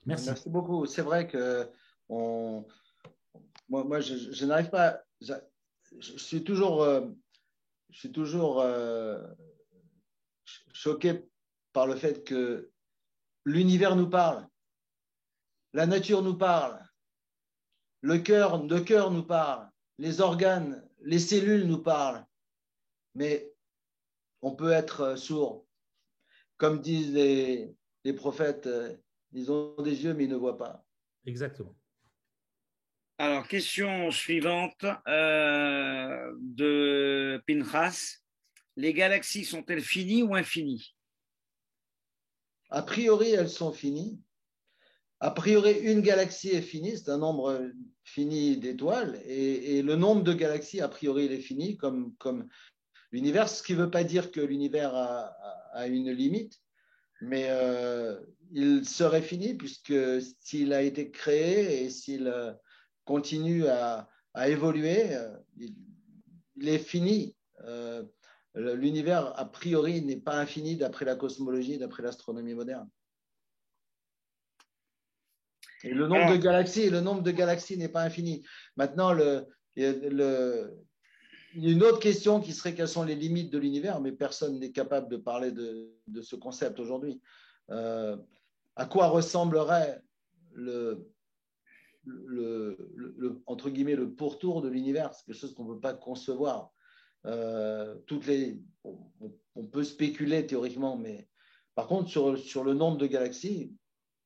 Merci.
Merci beaucoup. C'est vrai que moi je n'arrive pas. Je suis toujours choqué par le fait que l'univers nous parle, la nature nous parle, le cœur nous parle, les organes, les cellules nous parlent, mais on peut être sourd. Comme disent les prophètes, ils ont des yeux mais ils ne voient pas.
Exactement.
Alors, question suivante de Pinchas. Les galaxies sont-elles finies ou infinies?
A priori, elles sont finies. A priori, une galaxie est finie, c'est un nombre fini d'étoiles, et le nombre de galaxies, a priori, il est fini, comme l'univers, ce qui ne veut pas dire que l'univers a une limite, mais il serait fini, puisque s'il a été créé et s'il continue à évoluer, il est fini. L'univers, a priori, n'est pas infini d'après la cosmologie, d'après l'astronomie moderne. Et le nombre de galaxies n'est pas infini. Maintenant, il y a une autre question qui serait quelles sont les limites de l'univers, mais personne n'est capable de parler de ce concept aujourd'hui. À quoi ressemblerait entre guillemets, le pourtour de l'univers? C'est quelque chose qu'on ne peut pas concevoir. On peut spéculer théoriquement, mais par contre, sur le nombre de galaxies,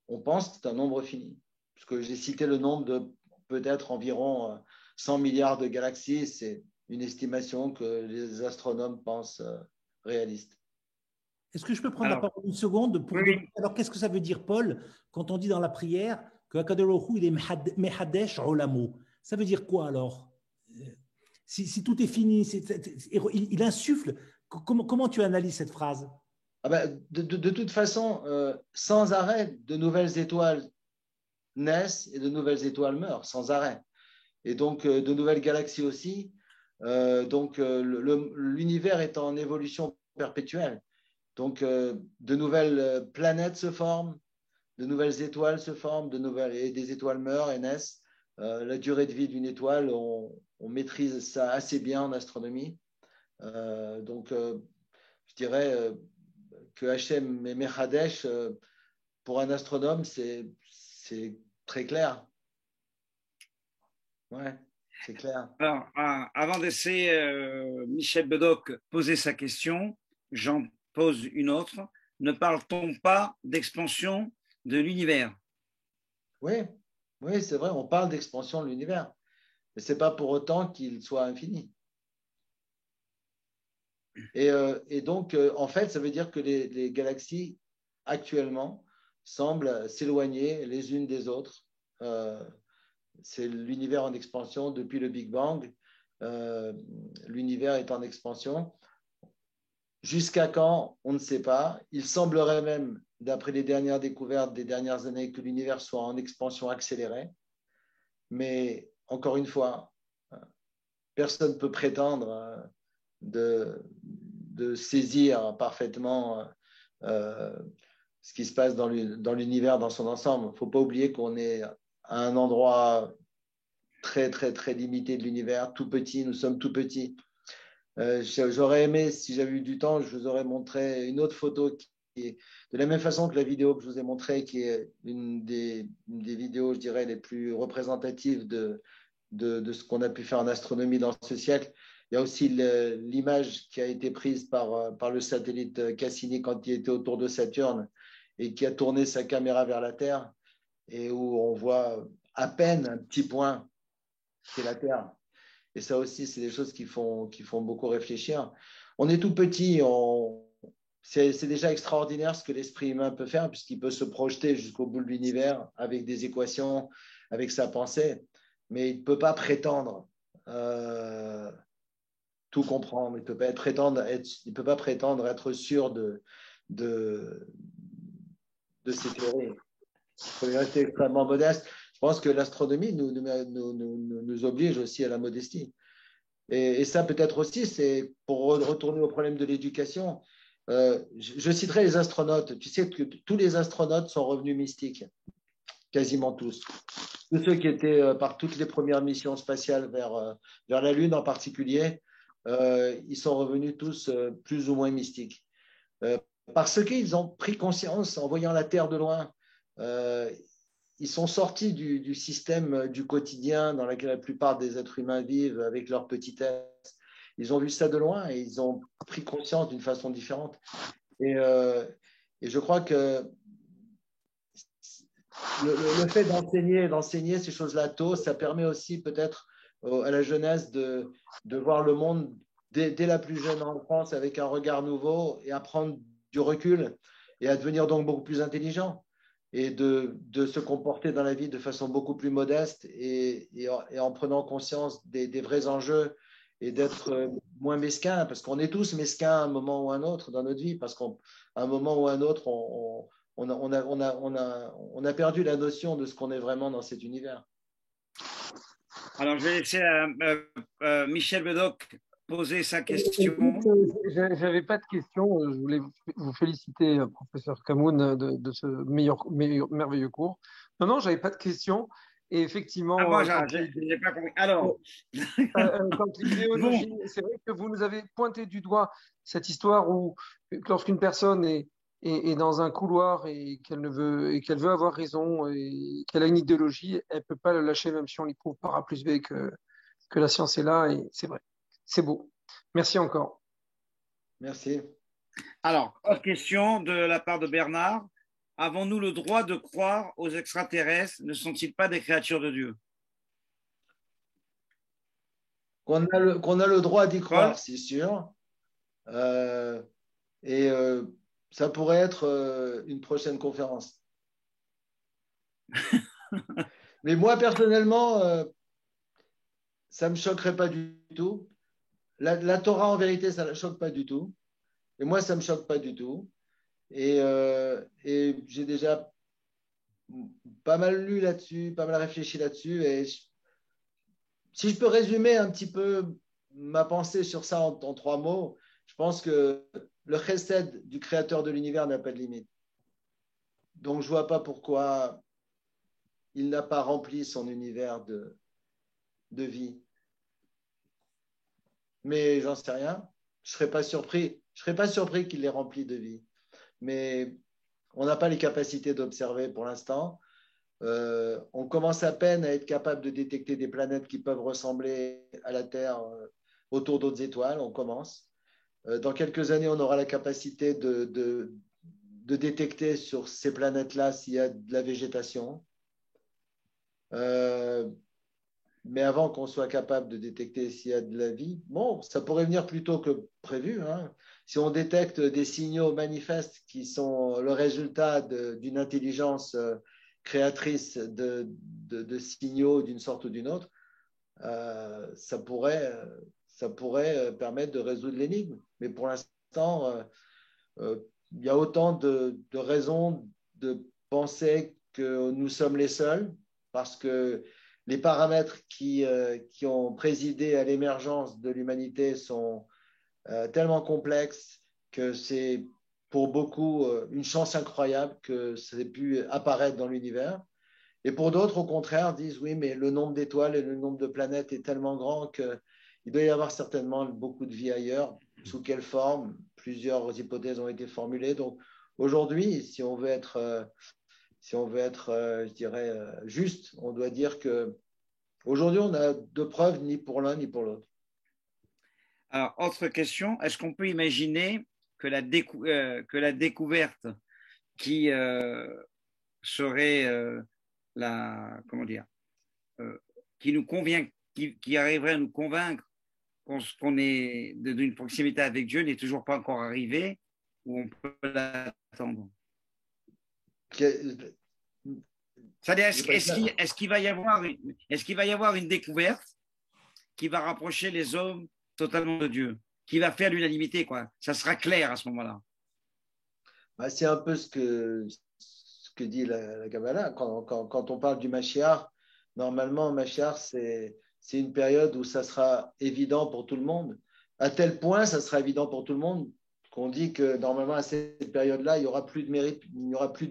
on pense que c'est un nombre fini. Parce que j'ai cité le nombre de peut-être environ 100 milliards de galaxies, c'est une estimation que les astronomes pensent réaliste.
Est-ce que je peux prendre la parole une seconde pour demander, alors qu'est-ce que ça veut dire, Paul, quand on dit dans la prière que Akadosh Baruch Hu, il est Mehadesh Olamo? Ça veut dire quoi alors? Si tout est fini, il insuffle. Comment tu analyses cette phrase?
De toute façon, sans arrêt, de nouvelles étoiles naissent et de nouvelles étoiles meurent, sans arrêt. Et donc, de nouvelles galaxies aussi. Donc, l'univers est en évolution perpétuelle. Donc, de nouvelles planètes se forment, de nouvelles étoiles se forment, et des étoiles meurent et naissent. La durée de vie d'une étoile, on maîtrise ça assez bien en astronomie. Donc, je dirais que Hachem et Mechadesh, pour un astronome, c'est très clair. Ouais, c'est clair.
Alors, avant de laisser Michel Bedoc poser sa question, j'en pose une autre. Ne parle-t-on pas d'expansion de l'univers?
Oui, oui, c'est vrai, on parle d'expansion de l'univers, mais ce n'est pas pour autant qu'il soit infini. Et donc, en fait, ça veut dire que les galaxies, actuellement, semblent s'éloigner les unes des autres. C'est l'univers en expansion depuis le Big Bang. L'univers est en expansion. Jusqu'à quand, on ne sait pas. Il semblerait même, d'après les dernières découvertes des dernières années, que l'univers soit en expansion accélérée. Mais encore une fois, personne ne peut prétendre de saisir parfaitement ce qui se passe dans l'univers dans son ensemble. Il ne faut pas oublier qu'on est à un endroit très, très, très limité de l'univers, tout petit, nous sommes tout petits. J'aurais aimé, si j'avais eu du temps, je vous aurais montré une autre photo qui est de la même façon que la vidéo que je vous ai montrée, qui est une des vidéos, je dirais, les plus représentatives de ce qu'on a pu faire en astronomie dans ce siècle. Il y a aussi l'image qui a été prise par le satellite Cassini quand il était autour de Saturne et qui a tourné sa caméra vers la Terre et où on voit à peine un petit point, c'est la Terre. Et ça aussi, c'est des choses qui font beaucoup réfléchir. On est tout petit, c'est déjà extraordinaire ce que l'esprit humain peut faire, puisqu'il peut se projeter jusqu'au bout de l'univers avec des équations, avec sa pensée, mais il ne peut pas prétendre tout comprendre, il ne peut pas prétendre être sûr de ses théories. Il faut rester extrêmement modeste. Je pense que l'astronomie nous oblige aussi à la modestie. Et ça, peut-être aussi, c'est pour retourner au problème de l'éducation. Je citerai les astronautes. Tu sais que tous les astronautes sont revenus mystiques, quasiment tous. Tous ceux qui étaient par toutes les premières missions spatiales vers la Lune en particulier, ils sont revenus tous plus ou moins mystiques. Parce qu'ils ont pris conscience en voyant la Terre de loin. Ils sont sortis du système du quotidien dans lequel la plupart des êtres humains vivent avec leur petitesse. Ils ont vu ça de loin et ils ont pris conscience d'une façon différente. Et je crois que le fait d'enseigner ces choses-là tôt, ça permet aussi peut-être à la jeunesse de voir le monde dès la plus jeune enfance avec un regard nouveau et à prendre du recul et à devenir donc beaucoup plus intelligent et de se comporter dans la vie de façon beaucoup plus modeste et en prenant conscience des vrais enjeux et d'être moins mesquin, parce qu'on est tous mesquins à un moment ou à un autre dans notre vie, parce qu'à un moment ou à un autre, on a perdu la notion de ce qu'on est vraiment dans cet univers.
Alors, je vais laisser Michel Bedoc poser sa question.
Je n'avais pas de question. Je voulais vous féliciter, professeur Camoun, de ce merveilleux cours. Non, je n'avais pas de question. Et effectivement,
moi, j'ai pas compris. Alors,
quand l'idéologie, c'est vrai que vous nous avez pointé du doigt cette histoire où, lorsqu'une personne est dans un couloir et qu'elle veut avoir raison et qu'elle a une idéologie, elle ne peut pas le lâcher, même si on lui prouve par A plus B que la science est là. Et c'est vrai. C'est beau. Merci encore.
Merci.
Alors, autre question de la part de Bernard. Avons-nous le droit de croire aux extraterrestres? Ne sont-ils pas des créatures de Dieu?
Qu'on a le droit d'y croire, c'est sûr. Et ça pourrait être une prochaine conférence. Mais moi, personnellement, ça ne me choquerait pas du tout. La Torah, en vérité, ça ne la choque pas du tout. Et moi, ça ne me choque pas du tout. Et j'ai déjà pas mal lu là-dessus, pas mal réfléchi là-dessus. Et si je peux résumer un petit peu ma pensée sur ça en 3 mots, je pense que le chesed du créateur de l'univers n'a pas de limite. Donc, je ne vois pas pourquoi il n'a pas rempli son univers de vie. Mais j'en sais rien. Je ne serais pas surpris. Je serais pas surpris qu'il l'ait rempli de vie. Mais on n'a pas les capacités d'observer pour l'instant. On commence à peine à être capable de détecter des planètes qui peuvent ressembler à la Terre autour d'autres étoiles. On commence. Dans quelques années, on aura la capacité de détecter sur ces planètes-là s'il y a de la végétation. Mais avant qu'on soit capable de détecter s'il y a de la vie, bon, ça pourrait venir plus tôt que prévu, hein. Si on détecte des signaux manifestes qui sont le résultat d'une intelligence créatrice de signaux d'une sorte ou d'une autre, ça pourrait permettre de résoudre l'énigme. Mais pour l'instant, il y a autant de raisons de penser que nous sommes les seuls, parce que les paramètres qui ont présidé à l'émergence de l'humanité sont tellement complexes que c'est pour beaucoup une chance incroyable que ça ait pu apparaître dans l'univers. Et pour d'autres, au contraire, disent oui, mais le nombre d'étoiles et le nombre de planètes est tellement grand qu'il doit y avoir certainement beaucoup de vie ailleurs. Sous quelle forme? Plusieurs hypothèses ont été formulées. Donc aujourd'hui, si on veut être je dirais, juste, on doit dire que aujourd'hui, on a de preuves ni pour l'un ni pour l'autre.
Alors, autre question, est-ce qu'on peut imaginer que la découverte qui serait comment dire, qui nous convient, qui arriverait à nous convaincre qu'on est d'une proximité avec Dieu n'est toujours pas encore arrivée, ou on peut l'attendre? C'est-à-dire, est-ce qu'il va y avoir une découverte qui va rapprocher les hommes totalement de Dieu, qui va faire l'unanimité, quoi? Ça sera clair à ce moment-là.
C'est un peu ce que dit la Kabbalah. Quand on parle du Mashiach, normalement, Mashiach, c'est une période où ça sera évident pour tout le monde. À tel point, ça sera évident pour tout le monde qu'on dit que normalement, à cette période-là, il n'y aura plus de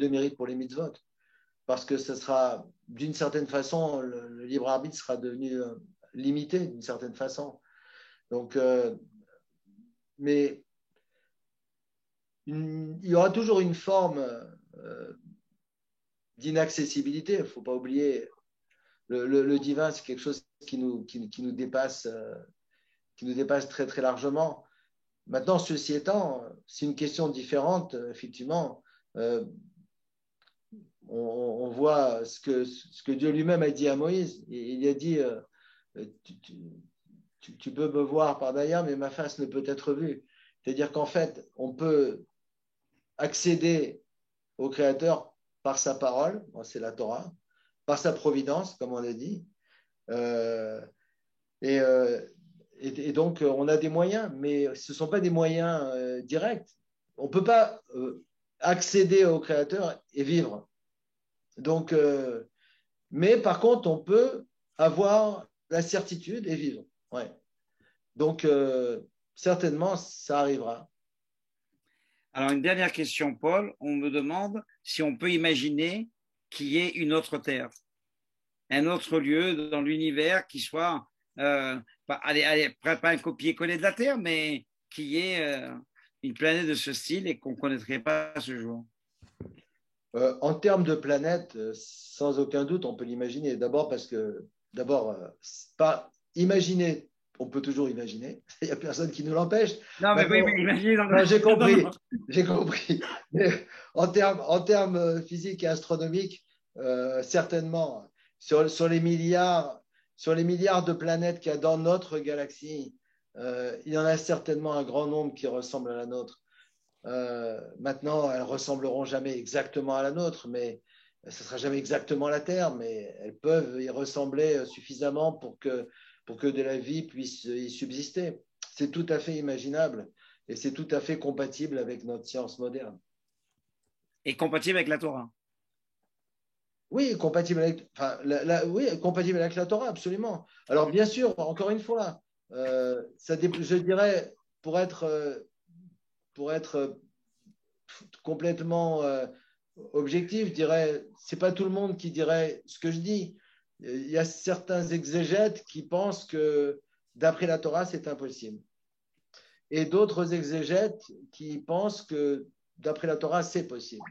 mérite pour les mitzvot. Parce que ce sera, d'une certaine façon, le libre arbitre sera devenu limité, d'une certaine façon. Donc, mais il y aura toujours une forme d'inaccessibilité. Il ne faut pas oublier, le divin, c'est quelque chose qui nous dépasse très, très largement. Maintenant, ceci étant, c'est une question différente, effectivement. On voit ce que Dieu lui-même a dit à Moïse. Il a dit, tu peux me voir par derrière, mais ma face ne peut être vue. C'est-à-dire qu'en fait, on peut accéder au Créateur par sa parole, c'est la Torah, par sa providence, comme on a dit. Et donc, on a des moyens, mais ce ne sont pas des moyens directs. On ne peut pas accéder au Créateur et vivre. Donc, mais par contre, on peut avoir la certitude et vivre. Ouais. Donc, certainement, ça arrivera.
Alors, une dernière question, Paul. On me demande si on peut imaginer qu'il y ait une autre Terre, un autre lieu dans l'univers qui soit, pas un copier-coller de la Terre, mais qui ait une planète de ce style et qu'on ne connaîtrait pas à ce jour.
En termes de planète, sans aucun doute, on peut l'imaginer. D'abord parce que, pas imaginer, on peut toujours imaginer. Il n'y a personne qui nous l'empêche.
Non, mais oui, mais imaginez.
J'ai compris. J'ai compris. Mais en termes physiques et astronomiques, certainement, sur les milliards de planètes qu'il y a dans notre galaxie, il y en a certainement un grand nombre qui ressemblent à la nôtre. Maintenant, elles ne ressembleront jamais exactement à la nôtre, mais ce ne sera jamais exactement la Terre, mais elles peuvent y ressembler suffisamment pour que de la vie puisse y subsister. C'est tout à fait imaginable et c'est tout à fait compatible avec notre science moderne.
Et compatible avec la Torah.
Oui, compatible avec la Torah, absolument. Alors, bien sûr, encore une fois, je dirais, pour être complètement objectif, je dirais, c'est pas tout le monde qui dirait ce que je dis. Il y a certains exégètes qui pensent que d'après la Torah, c'est impossible. Et d'autres exégètes qui pensent que d'après la Torah, c'est possible.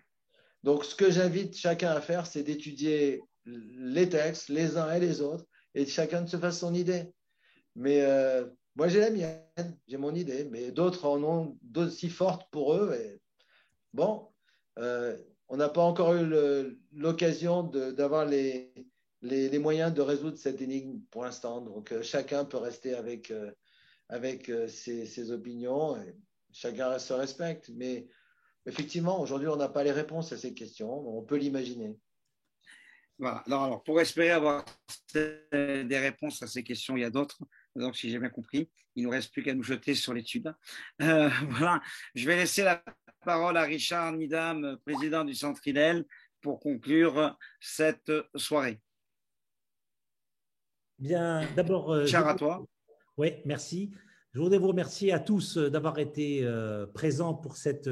Donc, ce que j'invite chacun à faire, c'est d'étudier les textes, les uns et les autres, et chacun de se fasse son idée. Mais moi, j'ai la mienne, j'ai mon idée, mais d'autres en ont d'aussi fortes pour eux. Et bon, on n'a pas encore eu l'occasion d'avoir les moyens de résoudre cette énigme pour l'instant. Donc, chacun peut rester avec ses opinions, et chacun se respecte. Mais effectivement, aujourd'hui, on n'a pas les réponses à ces questions. On peut l'imaginer.
Voilà. Alors, pour espérer avoir des réponses à ces questions, il y a d'autres. Donc, si j'ai bien compris, il ne nous reste plus qu'à nous jeter sur l'étude. Voilà. Je vais laisser la parole à Richard Needham, président du Centre Hillel, pour conclure cette soirée.
Bien, d'abord.
Richard, à toi.
Oui, merci. Je voudrais vous remercier à tous d'avoir été présents pour cette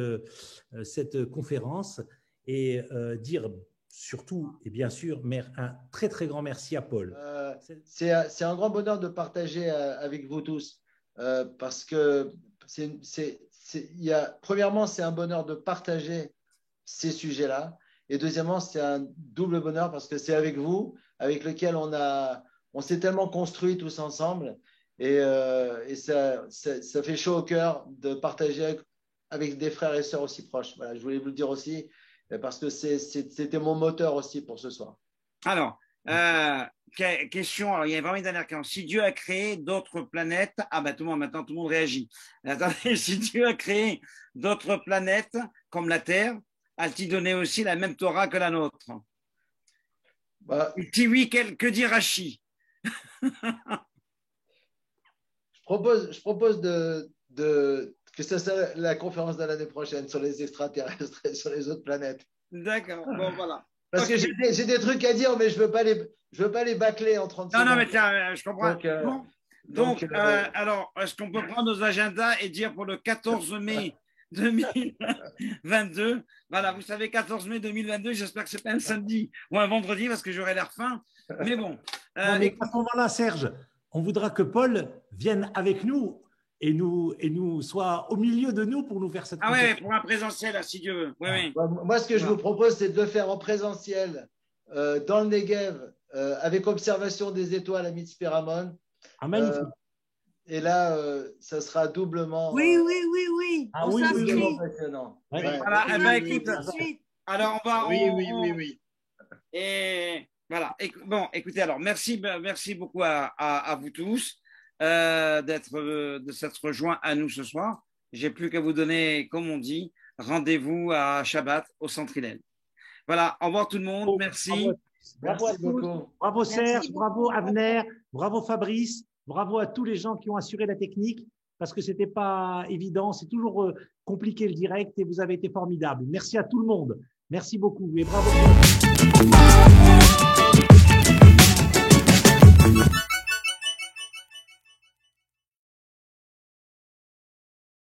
conférence et dire surtout et bien sûr un très très grand merci à Paul.
C'est un grand bonheur de partager avec vous tous parce que premièrement, c'est un bonheur de partager ces sujets-là, et deuxièmement, c'est un double bonheur parce que c'est avec vous, avec lequel on s'est tellement construit tous ensemble, et ça fait chaud au cœur de partager avec des frères et sœurs aussi proches. Voilà, je voulais vous le dire aussi parce que c'était mon moteur aussi pour ce soir.
Alors, question, alors il y a vraiment une dernière question. Si Dieu a créé d'autres planètes, maintenant tout le monde réagit. Attendez, si Dieu a créé d'autres planètes comme la Terre, a-t-il donné aussi la même Torah que la nôtre? Si oui, que dit Rashi?
Je propose que ça soit la conférence de l'année prochaine sur les extraterrestres et sur les autres planètes.
D'accord, bon voilà.
Parce que j'ai des trucs à dire, mais je veux pas les bâcler en 30 secondes.
Non, mais tiens, je comprends. Donc, alors, est-ce qu'on peut prendre nos agendas et dire pour le 14 mai 2022, voilà, vous savez, 14 mai 2022, j'espère que c'est pas un samedi ou un vendredi parce que j'aurai l'air faim. Mais bon.
Mais à ce moment-là, Serge, on voudra que Paul vienne avec nous et nous soit au milieu de nous pour nous faire cette
conférence. Oui, pour un présentiel, là, si Dieu veut. Oui.
Moi, ce que je vous propose, c'est de le faire en présentiel dans le Negev avec observation des étoiles à Mitzpéramon.
Magnifique.
Et là, ça sera doublement.
Oui.
On s'inscrit. Passionnant.
Voilà, écoute, alors on va.
Oui.
Et voilà. Bon, écoutez, alors merci beaucoup à vous tous de s'être rejoints à nous ce soir. J'ai plus qu'à vous donner, comme on dit, rendez-vous à Shabbat au Centre Hillel. Voilà, au revoir tout le monde, merci.
Bravo à tous. Bravo Serge, bravo Avner, bravo Fabrice, bravo à tous les gens qui ont assuré la technique parce que c'était pas évident, c'est toujours compliqué le direct et vous avez été formidables. Merci à tout le monde. Merci beaucoup et bravo.